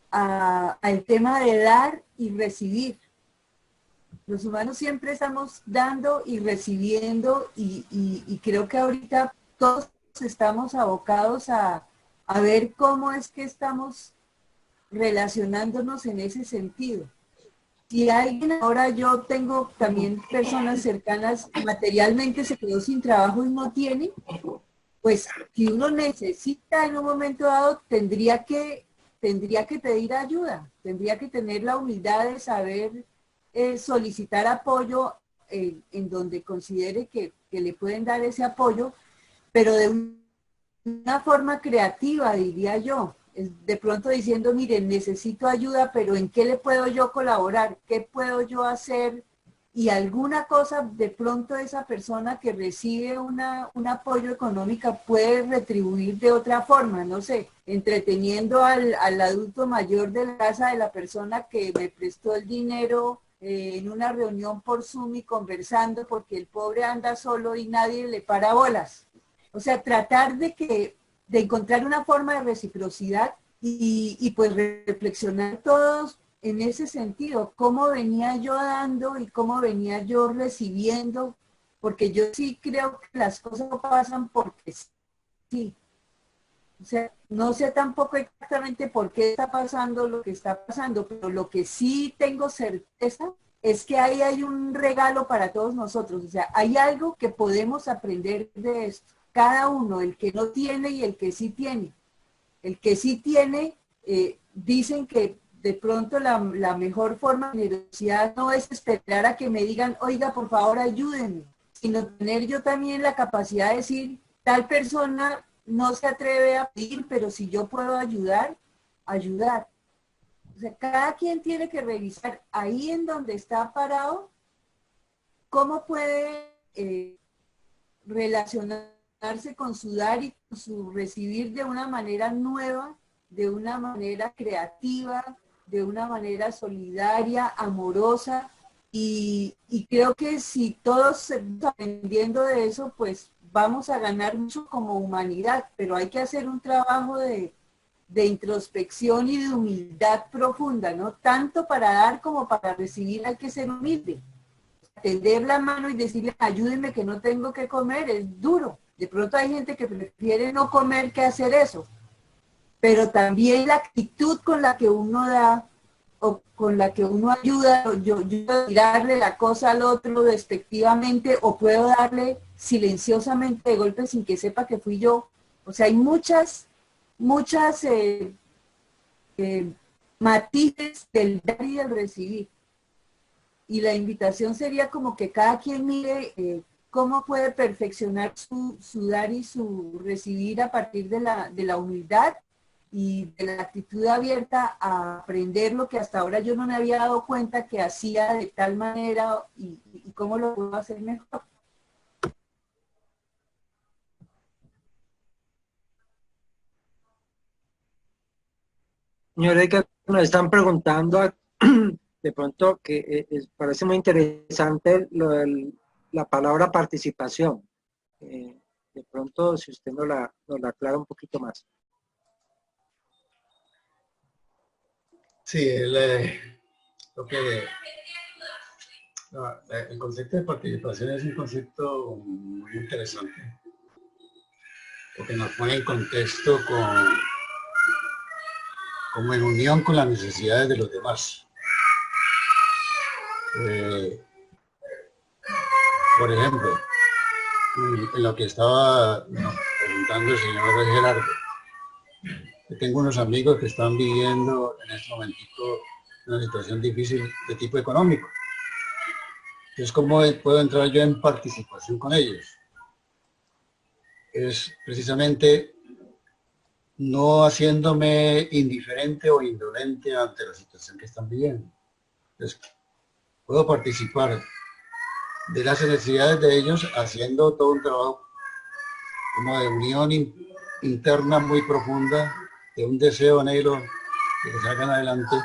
al tema de dar y recibir. Los humanos siempre estamos dando y recibiendo y creo que ahorita todos estamos abocados a ver cómo es que estamos relacionándonos en ese sentido. Si alguien, ahora yo tengo también personas cercanas, materialmente se quedó sin trabajo y no tiene, pues si uno necesita en un momento dado, tendría que pedir ayuda, tendría que tener la humildad de saber solicitar apoyo en donde considere que le pueden dar ese apoyo, pero de una forma creativa, diría yo. De pronto diciendo, miren, necesito ayuda, pero ¿en qué le puedo yo colaborar? ¿Qué puedo yo hacer? Y alguna cosa, de pronto esa persona que recibe un apoyo económico puede retribuir de otra forma, no sé, entreteniendo al adulto mayor de la casa de la persona que me prestó el dinero en una reunión por Zoom y conversando porque el pobre anda solo y nadie le para bolas. O sea, tratar de encontrar una forma de reciprocidad y pues reflexionar todos en ese sentido, cómo venía yo dando y cómo venía yo recibiendo, porque yo sí creo que las cosas no pasan porque sí. O sea, no sé tampoco exactamente por qué está pasando lo que está pasando, pero lo que sí tengo certeza es que ahí hay un regalo para todos nosotros. O sea, hay algo que podemos aprender de esto. Cada uno, el que no tiene y el que sí tiene. El que sí tiene, dicen que de pronto la mejor forma de generosidad no es esperar a que me digan, oiga, por favor, ayúdenme, sino tener yo también la capacidad de decir, tal persona no se atreve a pedir, pero si yo puedo ayudar, ayudar. O sea, cada quien tiene que revisar ahí en donde está parado, cómo puede relacionarse con su dar y con su recibir de una manera nueva, de una manera creativa, de una manera solidaria, amorosa, y creo que si todos estamos aprendiendo de eso, pues vamos a ganar mucho como humanidad, pero hay que hacer un trabajo de introspección y de humildad profunda, ¿no? Tanto para dar como para recibir hay que ser humilde. Tender la mano y decirle, ayúdenme que no tengo que comer, es duro. De pronto hay gente que prefiere no comer que hacer eso. Pero también la actitud con la que uno da o con la que uno ayuda, yo puedo tirarle la cosa al otro despectivamente o puedo darle silenciosamente de golpe sin que sepa que fui yo. O sea, hay muchas matices del dar y del recibir. Y la invitación sería como que cada quien mire cómo puede perfeccionar su dar y su recibir a partir de la humildad y de la actitud abierta a aprender lo que hasta ahora yo no me había dado cuenta que hacía de tal manera y cómo lo puedo hacer mejor. Señores, que nos están preguntando de pronto que parece muy interesante la palabra participación. De pronto, si usted nos la aclara un poquito más. Sí, el concepto de participación es un concepto muy interesante, porque nos pone en contexto como en unión con las necesidades de los demás. Por ejemplo, en lo que estaba preguntando el señor Gerardo, que tengo unos amigos que están viviendo en este momentico una situación difícil de tipo económico. Es como puedo entrar yo en participación con ellos. Es precisamente no haciéndome indiferente o indolente ante la situación que están viviendo. Entonces, puedo participar de las necesidades de ellos haciendo todo un trabajo como de unión interna muy profunda, de un deseo anhelo de que salgan adelante.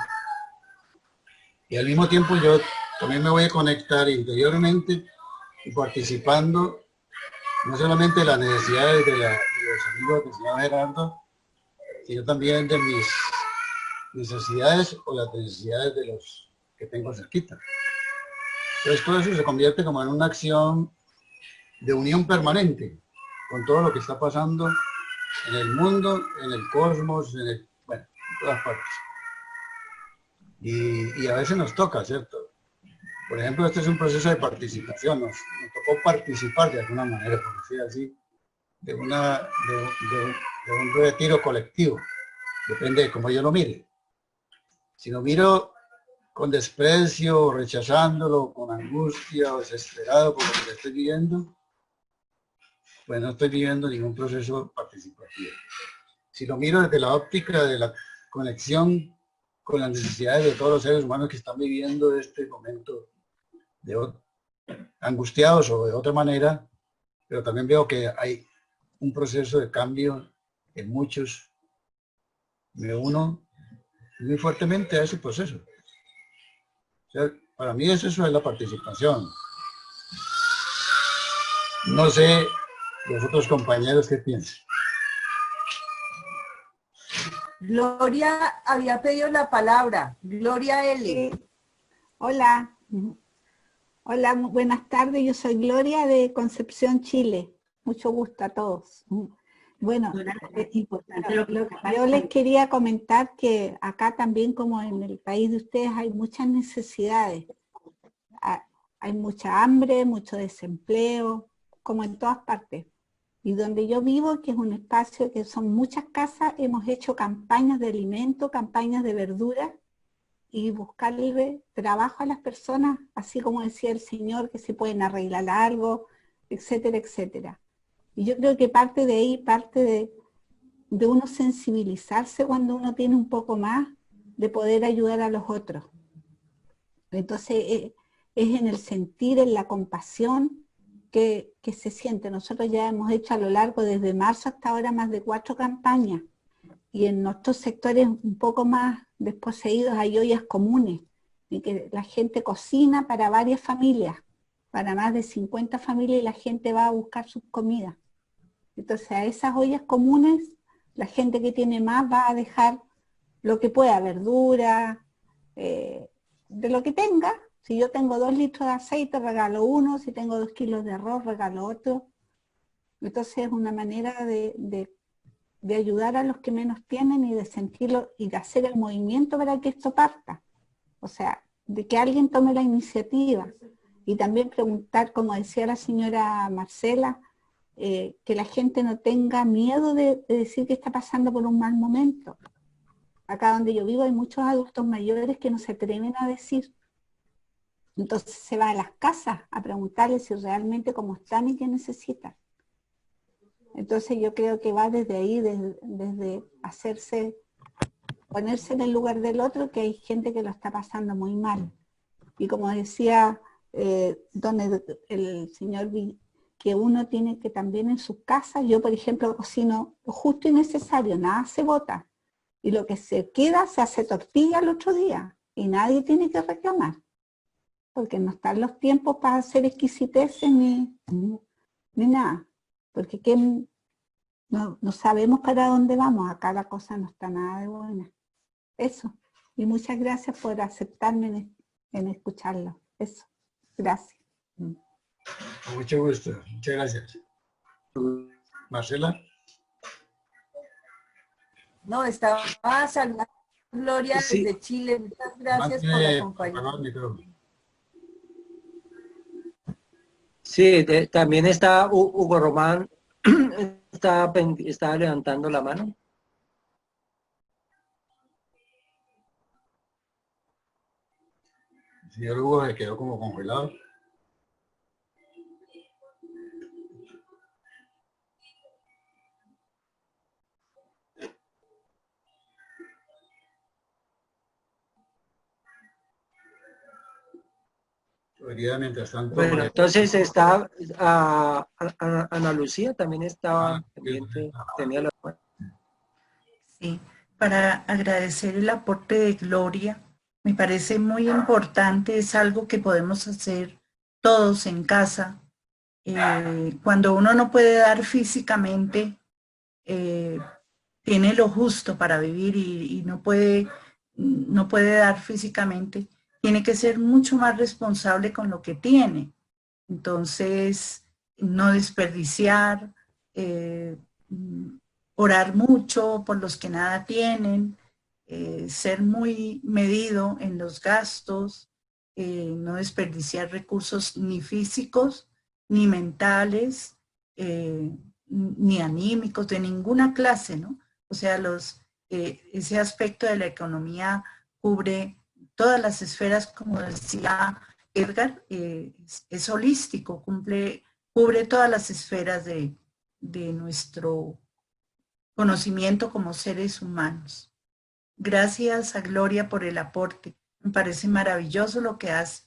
Y al mismo tiempo yo también me voy a conectar interiormente y participando no solamente de las necesidades de los amigos del señor Gerardo, sino también de mis necesidades o las necesidades de los que tengo cerquita. Entonces todo eso se convierte como en una acción de unión permanente con todo lo que está pasando en el mundo, en el cosmos, bueno, en todas partes. Y a veces nos toca, ¿cierto? Por ejemplo, este es un proceso de participación, nos tocó participar de alguna manera, por decir así, de un retiro colectivo, depende de cómo yo lo mire. Si lo miro con desprecio, rechazándolo, con angustia o desesperado por lo que estoy viviendo, pues no estoy viviendo ningún proceso participativo. Si lo miro desde la óptica de la conexión con las necesidades de todos los seres humanos que están viviendo este momento angustiados o de otra manera, pero también veo que hay un proceso de cambio en muchos, me uno muy fuertemente a ese proceso. O sea, para mí eso es la participación. No sé los otros compañeros qué piensan. Gloria había pedido la palabra. Gloria L. Hola. Hola, buenas tardes. Yo soy Gloria de Concepción, Chile. Mucho gusto a todos. Bueno, es importante. Yo les quería comentar que acá también, como en el país de ustedes, hay muchas necesidades. Hay mucha hambre, mucho desempleo, como en todas partes. Y donde yo vivo, que es un espacio que son muchas casas, hemos hecho campañas de alimento, campañas de verdura, y buscarle trabajo a las personas, así como decía el Señor, que se pueden arreglar algo, etcétera, etcétera. Y yo creo que parte de ahí, parte de uno sensibilizarse cuando uno tiene un poco más, de poder ayudar a los otros. Entonces es en el sentir, en la compasión que se siente. Nosotros ya hemos hecho a lo largo, desde marzo hasta ahora, más de 4 campañas. Y en nuestros sectores un poco más desposeídos hay ollas comunes, en que la gente cocina para varias familias, para más de 50 familias, y la gente va a buscar sus comidas. Entonces a esas ollas comunes, la gente que tiene más va a dejar lo que pueda, verdura, de lo que tenga. Si yo tengo 2 litros de aceite, regalo uno; si tengo 2 kilos de arroz, regalo otro. Entonces es una manera de ayudar a los que menos tienen y de sentirlo y de hacer el movimiento para que esto parta. O sea, de que alguien tome la iniciativa. Y también preguntar, como decía la señora Marcela, que la gente no tenga miedo de decir que está pasando por un mal momento. Acá donde yo vivo hay muchos adultos mayores que no se atreven a decir. Entonces se va a las casas a preguntarles si realmente cómo están y qué necesitan. Entonces yo creo que va desde ahí, desde hacerse, ponerse en el lugar del otro, que hay gente que lo está pasando muy mal. Y como decía el señor, que uno tiene que también en sus casas, yo por ejemplo cocino lo justo y necesario, nada se bota. Y lo que se queda se hace tortilla el otro día. Y nadie tiene que reclamar. Porque no están los tiempos para hacer exquisiteces ni nada. Porque no sabemos para dónde vamos. Acá la cosa no está nada de buena. Eso. Y muchas gracias por aceptarme en escucharlo. Eso. Gracias. Con mucho gusto. Muchas gracias. Marcela. No, estaba saludando a Gloria Sí. desde Chile. Muchas gracias por acompañarnos. Sí, también está Hugo Román, está levantando la mano. El señor Hugo se quedó como congelado. María, mientras tanto... Bueno, entonces está Ana Lucía, también estaba pendiente, tenía la... Sí, para agradecer el aporte de Gloria, me parece muy importante, es algo que podemos hacer todos en casa. Cuando uno no puede dar físicamente, tiene lo justo para vivir y no puede dar físicamente, tiene que ser mucho más responsable con lo que tiene. Entonces, no desperdiciar, orar mucho por los que nada tienen, ser muy medido en los gastos, no desperdiciar recursos ni físicos, ni mentales, ni anímicos, de ninguna clase, ¿no? O sea, ese aspecto de la economía cubre todas las esferas, como decía Edgar, es holístico, cubre todas las esferas de nuestro conocimiento como seres humanos. Gracias a Gloria por el aporte. Me parece maravilloso lo que hace.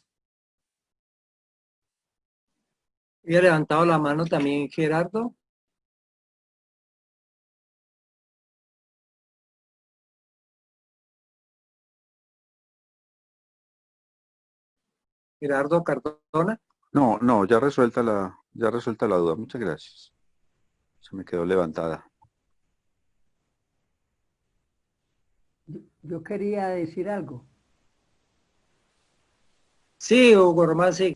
Había levantado la mano también Gerardo. Gerardo Cardona. No, ya resuelta la duda. Muchas gracias. Se me quedó levantada. Yo quería decir algo. Sí, Hugo Román, sí.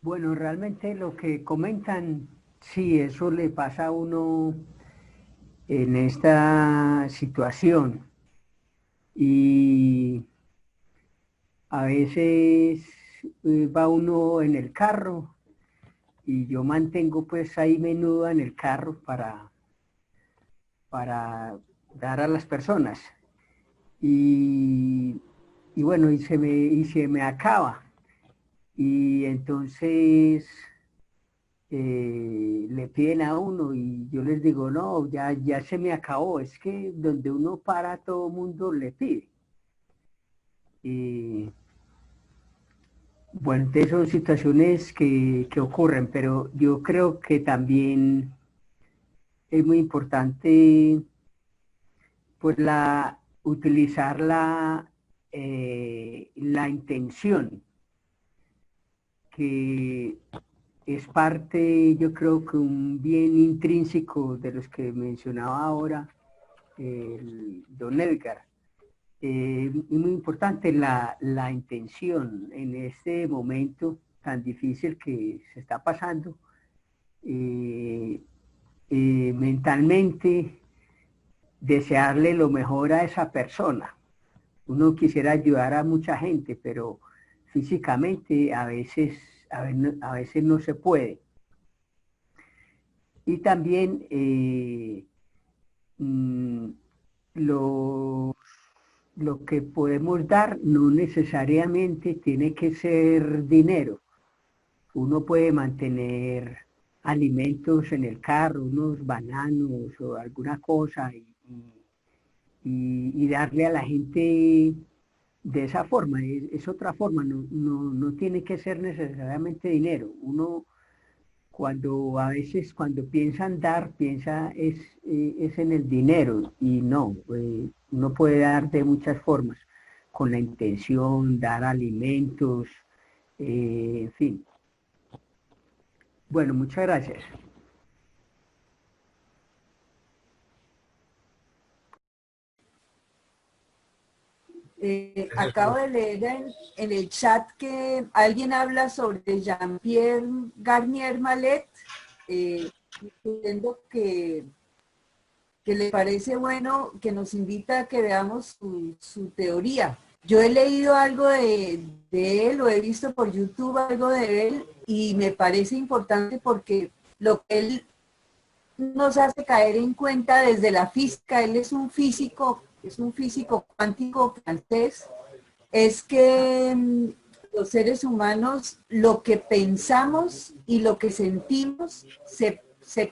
Bueno, realmente lo que comentan, sí, eso le pasa a uno en esta situación. Y a veces va uno en el carro y yo mantengo pues ahí menuda en el carro para dar a las personas. Y bueno, y se me acaba. Y entonces le piden a uno y yo les digo, no, ya se me acabó. Es que donde uno para, todo el mundo le pide. Y bueno, entonces son situaciones que ocurren, pero yo creo que también es muy importante pues utilizar la intención, que es parte, yo creo que un bien intrínseco de los que mencionaba ahora el don Edgar. Es muy importante la intención en este momento tan difícil que se está pasando. Mentalmente, desearle lo mejor a esa persona. Uno quisiera ayudar a mucha gente, pero físicamente a veces no se puede. Y también lo que podemos dar no necesariamente tiene que ser dinero. Uno puede mantener alimentos en el carro, unos bananos o alguna cosa y darle a la gente de esa forma. Es otra forma, no tiene que ser necesariamente dinero. Uno a veces cuando piensa en dar, piensa es en el dinero y no, uno puede dar de muchas formas, con la intención, dar alimentos, en fin. Bueno, muchas gracias. Acabo de leer en el chat que alguien habla sobre Jean-Pierre Garnier Mallet, diciendo que le parece bueno, que nos invita a que veamos su teoría. Yo he leído algo de él, lo he visto por YouTube, algo de él, y me parece importante porque lo que él nos hace caer en cuenta desde la física, él es un físico cuántico francés, es que los seres humanos, lo que pensamos y lo que sentimos se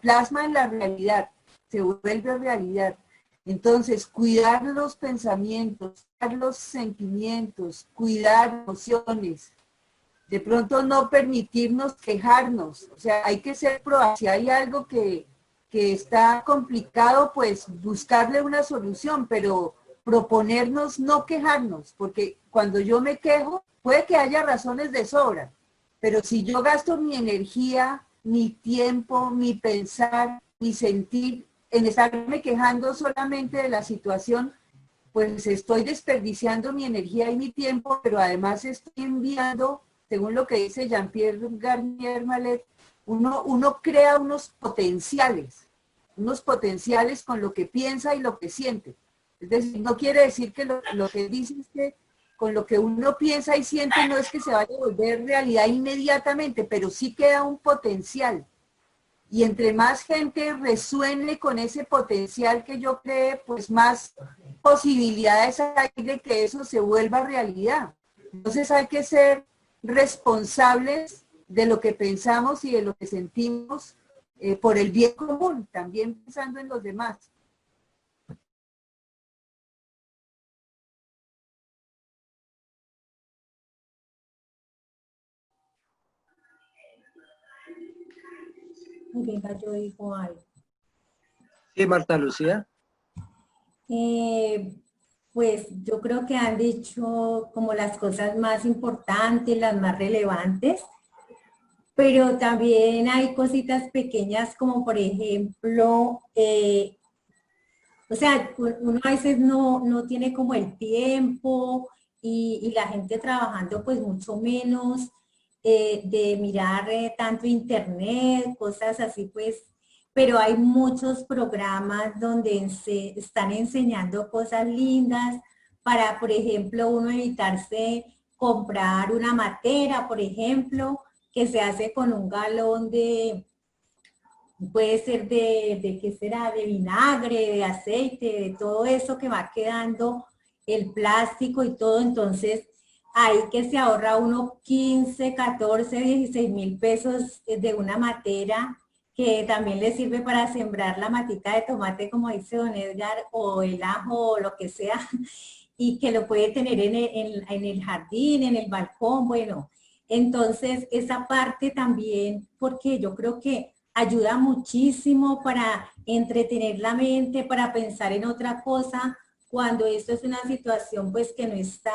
plasma en la realidad, se vuelve realidad. Entonces, cuidar los pensamientos, cuidar los sentimientos, cuidar emociones, De pronto no permitirnos quejarnos, o sea, hay que ser proactivos. Si hay algo que está complicado, pues buscarle una solución, pero proponernos no quejarnos, porque cuando yo me quejo, puede que haya razones de sobra, pero si yo gasto mi energía, mi tiempo, mi pensar, mi sentir en estarme quejando solamente de la situación, pues estoy desperdiciando mi energía y mi tiempo, pero además estoy enviando, según lo que dice Jean-Pierre Garnier Mallet, uno crea unos potenciales con lo que piensa y lo que siente. Es decir, no quiere decir que lo que dice es que con lo que uno piensa y siente no es que se vaya a volver realidad inmediatamente, pero sí queda un potencial. Y entre más gente resuene con ese potencial que yo cree, pues más posibilidades hay de que eso se vuelva realidad. Entonces hay que ser responsables de lo que pensamos y de lo que sentimos por el bien común, también pensando en los demás. Venga, yo digo algo. Sí, Marta Lucía. Pues yo creo que han dicho como las cosas más importantes, las más relevantes, pero también hay cositas pequeñas como por ejemplo, o sea, uno a veces no tiene como el tiempo y la gente trabajando pues mucho menos de mirar tanto internet, cosas así pues, pero hay muchos programas donde se están enseñando cosas lindas para, por ejemplo, uno evitarse comprar una matera, por ejemplo, que se hace con un galón de, puede ser de ¿qué será? De vinagre, de aceite, de todo eso que va quedando, el plástico y todo, entonces ahí que se ahorra uno 15, 14, 16 mil pesos de una matera que también le sirve para sembrar la matica de tomate, como dice don Edgar, o el ajo, o lo que sea, y que lo puede tener en el jardín, en el balcón, bueno. Entonces, esa parte también, porque yo creo que ayuda muchísimo para entretener la mente, para pensar en otra cosa, cuando esto es una situación pues que no está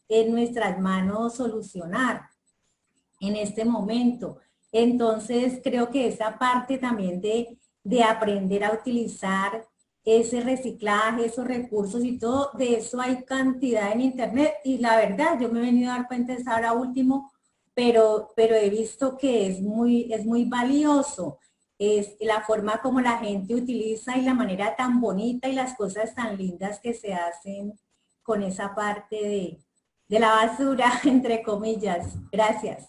en nuestras manos solucionar en este momento. Entonces, creo que esa parte también de aprender a utilizar ese reciclaje, esos recursos y todo, de eso hay cantidad en internet y la verdad, yo me he venido a dar cuenta de ahora último, pero he visto que es muy valioso. Es la forma como la gente utiliza y la manera tan bonita y las cosas tan lindas que se hacen con esa parte de la basura, entre comillas. Gracias.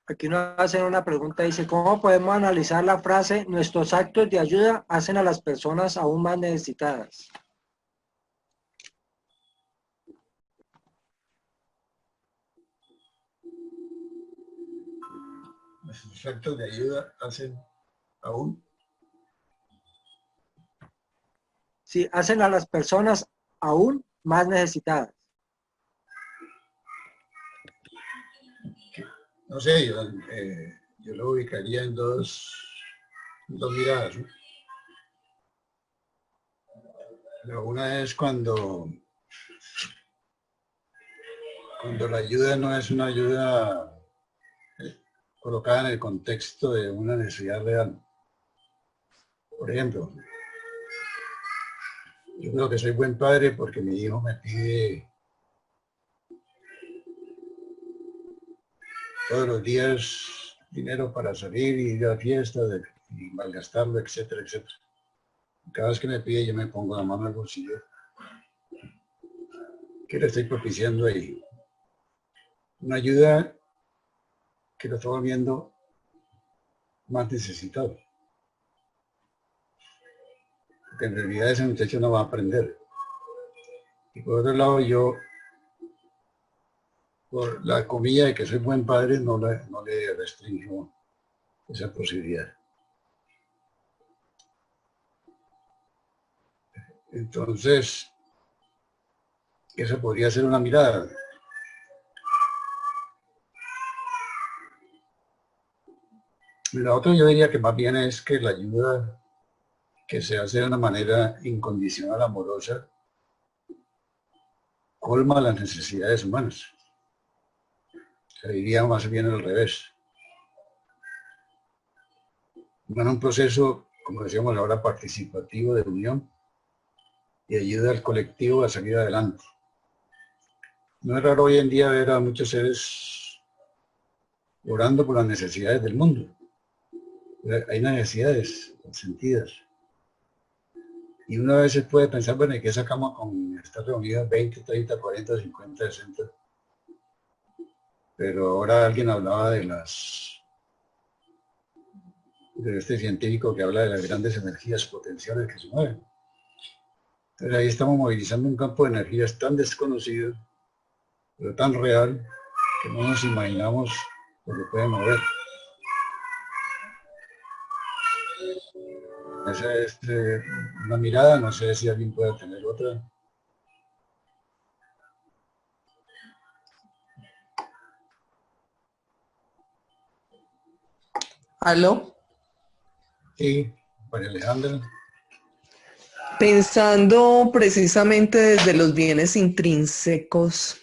Aquí nos hacen una pregunta, dice, ¿cómo podemos analizar la frase, nuestros actos de ayuda hacen a las personas aún más necesitadas? Nuestros actos de ayuda hacen aún. Sí, hacen a las personas aún más necesitadas. No sé, yo lo ubicaría en dos miradas, ¿no? La una es cuando la ayuda no es una ayuda colocada en el contexto de una necesidad real. Por ejemplo, yo creo que soy buen padre porque mi hijo me pide todos los días dinero para salir y ir a fiestas y malgastarlo, etcétera, etcétera. Cada vez que me pide yo me pongo la mano al bolsillo. ¿Qué le estoy propiciando ahí? Una ayuda que lo está volviendo más necesitado. Porque en realidad ese muchacho no va a aprender. Y por otro lado, yo, por la comilla de que soy buen padre, no le restringo esa posibilidad. Entonces, Esa podría ser una mirada. La otra yo diría que más bien es que la ayuda que se hace de una manera incondicional, amorosa, colma las necesidades humanas. Se diría más bien al revés. Bueno, un proceso, como decíamos ahora, participativo de unión y ayuda al colectivo a salir adelante. No es raro hoy en día ver a muchos seres orando por las necesidades del mundo. Hay necesidades sentidas. Y una vez se puede pensar, bueno, ¿y qué sacamos con estar reunidos 20, 30, 40, 50, 60? Pero ahora alguien hablaba de este científico que habla de las grandes energías potenciales que se mueven. Entonces ahí estamos movilizando un campo de energías tan desconocido, pero tan real, que no nos imaginamos lo que puede mover. Esa es una mirada, no sé si alguien puede tener otra. ¿Aló? Sí, María Alejandra. Pensando precisamente desde los bienes intrínsecos,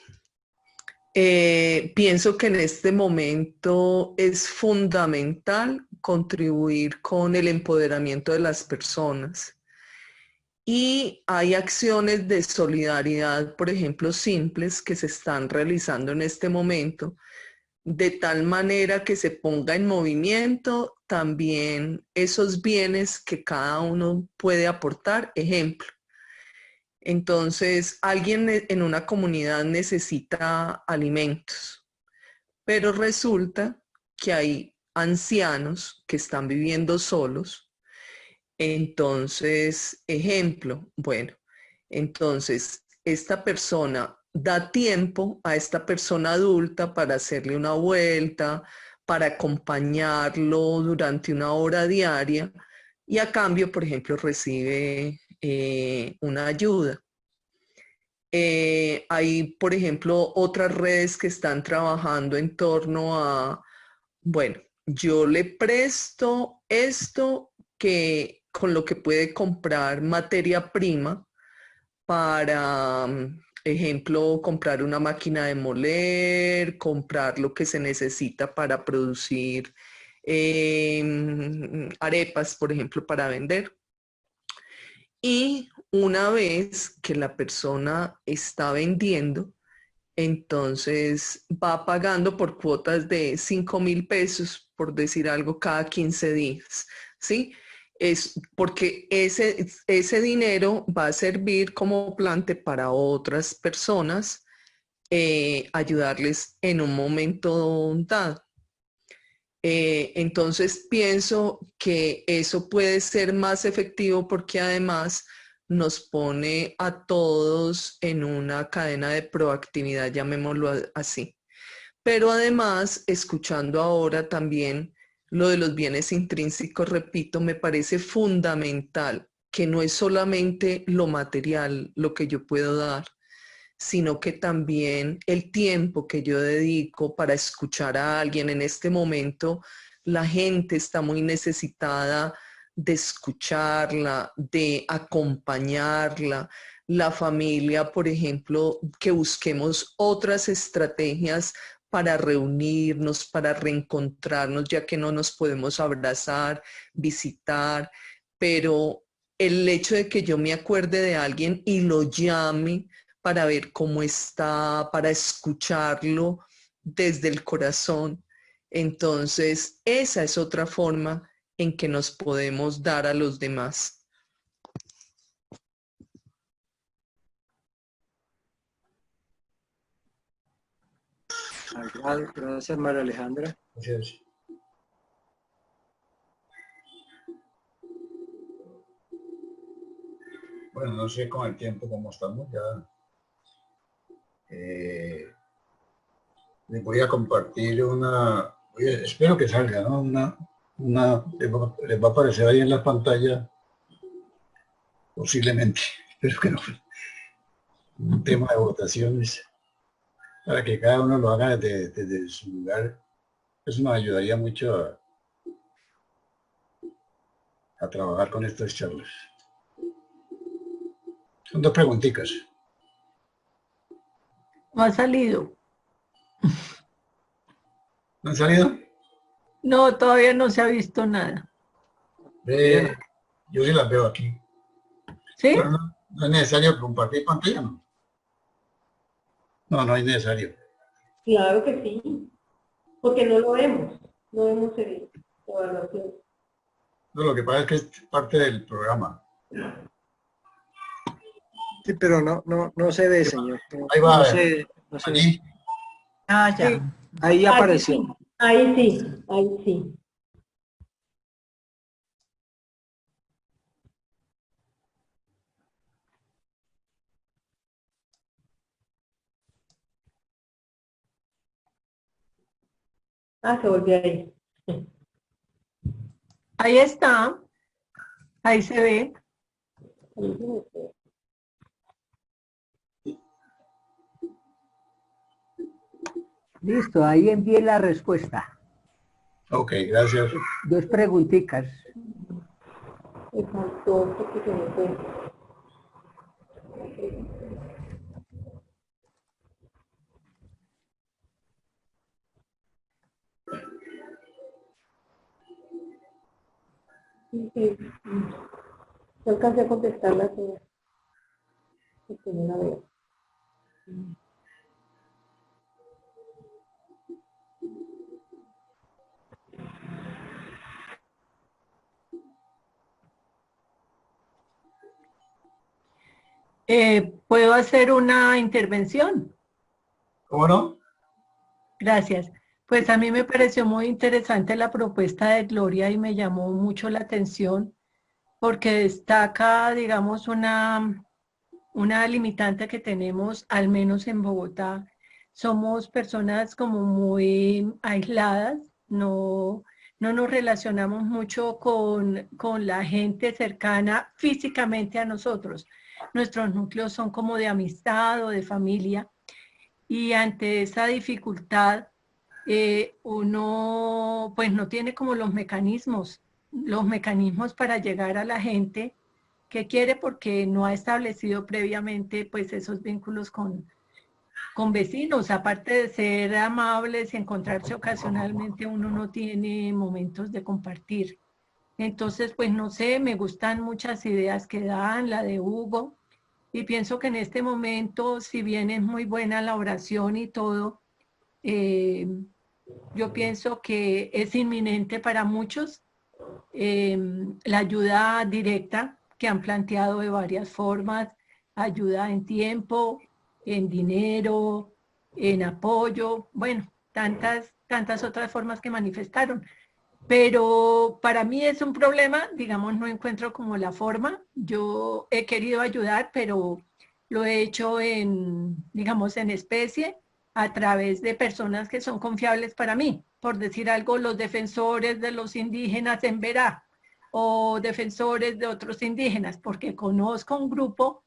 pienso que en este momento es fundamental contribuir con el empoderamiento de las personas. Y hay acciones de solidaridad, por ejemplo, simples que se están realizando en este momento, de tal manera que se ponga en movimiento también esos bienes que cada uno puede aportar. Ejemplo, entonces alguien en una comunidad necesita alimentos, pero resulta que hay ancianos que están viviendo solos. Entonces, ejemplo, bueno, entonces esta persona da tiempo a esta persona adulta para hacerle una vuelta, para acompañarlo durante una hora diaria y a cambio, por ejemplo, recibe una ayuda. Hay, por ejemplo, otras redes que están trabajando en torno a, bueno, yo le presto esto que con lo que puede comprar materia prima para, ejemplo, comprar una máquina de moler, comprar lo que se necesita para producir arepas, por ejemplo, para vender. Y una vez que la persona está vendiendo, entonces va pagando por cuotas de 5.000 pesos, por decir algo, cada 15 días, ¿sí? Es porque ese dinero va a servir como plante para otras personas, ayudarles en un momento dado. Entonces pienso que eso puede ser más efectivo porque además nos pone a todos en una cadena de proactividad, llamémoslo así. Pero además, escuchando ahora también lo de los bienes intrínsecos, repito, me parece fundamental que no es solamente lo material lo que yo puedo dar, sino que también el tiempo que yo dedico para escuchar a alguien. En este momento, la gente está muy necesitada de escucharla, de acompañarla. La familia, por ejemplo, que busquemos otras estrategias para reunirnos, para reencontrarnos, ya que no nos podemos abrazar, visitar, pero el hecho de que yo me acuerde de alguien y lo llame para ver cómo está, para escucharlo desde el corazón, entonces esa es otra forma en que nos podemos dar a los demás. Gracias, María Alejandra. Gracias. Bueno, no sé con el tiempo cómo estamos ya. Les voy a compartir espero que salga, ¿no? Les va a aparecer ahí en la pantalla, posiblemente, espero que no. un tema de votaciones para que cada uno lo haga desde su lugar. Eso nos ayudaría mucho a trabajar con estas charlas. Son dos preguntitas. No ha salido. ¿No han salido? No, todavía no se ha visto nada. Yo sí las veo aquí. ¿Sí? Pero no es necesario compartir pantalla, ¿no? No, no es necesario. Claro que sí, porque no lo vemos, no vemos el evaluación. No, lo que pasa es que es parte del programa. Sí, pero no se ve, señor. Ahí va, no se allí. ve. Ah, ya. Sí. Ahí apareció. Ahí sí, ahí sí. Ah, se volvió ahí. Ahí está. Ahí se ve. Listo, ahí envié la respuesta. Ok, gracias. Dos preguntitas. Me faltó porque se me fue. Sí. No alcancé a contestarla todas. Porque no la veo. ¿Puedo hacer una intervención? ¿Cómo no? Gracias. Pues a mí me pareció muy interesante la propuesta de Gloria y me llamó mucho la atención porque destaca, digamos, una limitante que tenemos, al menos en Bogotá. Somos personas como muy aisladas, no nos relacionamos mucho con la gente cercana físicamente a nosotros. Nuestros núcleos son como de amistad o de familia. Y ante esa dificultad, uno pues no tiene como los mecanismos para llegar a la gente que quiere porque no ha establecido previamente pues esos vínculos con vecinos. Aparte de ser amables y encontrarse ocasionalmente, uno no tiene momentos de compartir. Entonces, pues no sé, me gustan muchas ideas que dan, la de Hugo, y pienso que en este momento, si bien es muy buena la oración y todo, yo pienso que es inminente para muchos la ayuda directa que han planteado de varias formas, ayuda en tiempo, en dinero, en apoyo, bueno, tantas otras formas que manifestaron. Pero para mí es un problema, digamos, no encuentro como la forma. Yo he querido ayudar, pero lo he hecho digamos, en especie, a través de personas que son confiables para mí. Por decir algo, los defensores de los indígenas en Verá o defensores de otros indígenas, porque conozco un grupo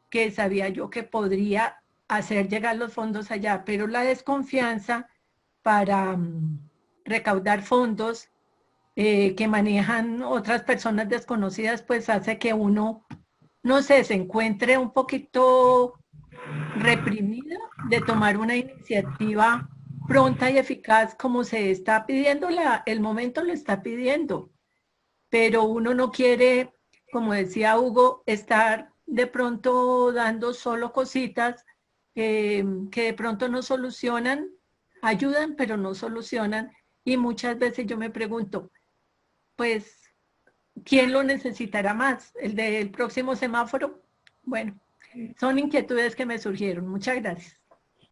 que sabía yo que podría hacer llegar los fondos allá, pero la desconfianza para recaudar fondos que manejan otras personas desconocidas, pues hace que uno, no sé, se encuentre un poquito reprimida de tomar una iniciativa pronta y eficaz como se está pidiendo, el momento lo está pidiendo, pero uno no quiere, como decía Hugo, estar de pronto dando solo cositas que de pronto no solucionan, ayudan, pero no solucionan. Y muchas veces yo me pregunto, pues, ¿quién lo necesitará más? ¿El del próximo semáforo? Bueno, son inquietudes que me surgieron. Muchas gracias.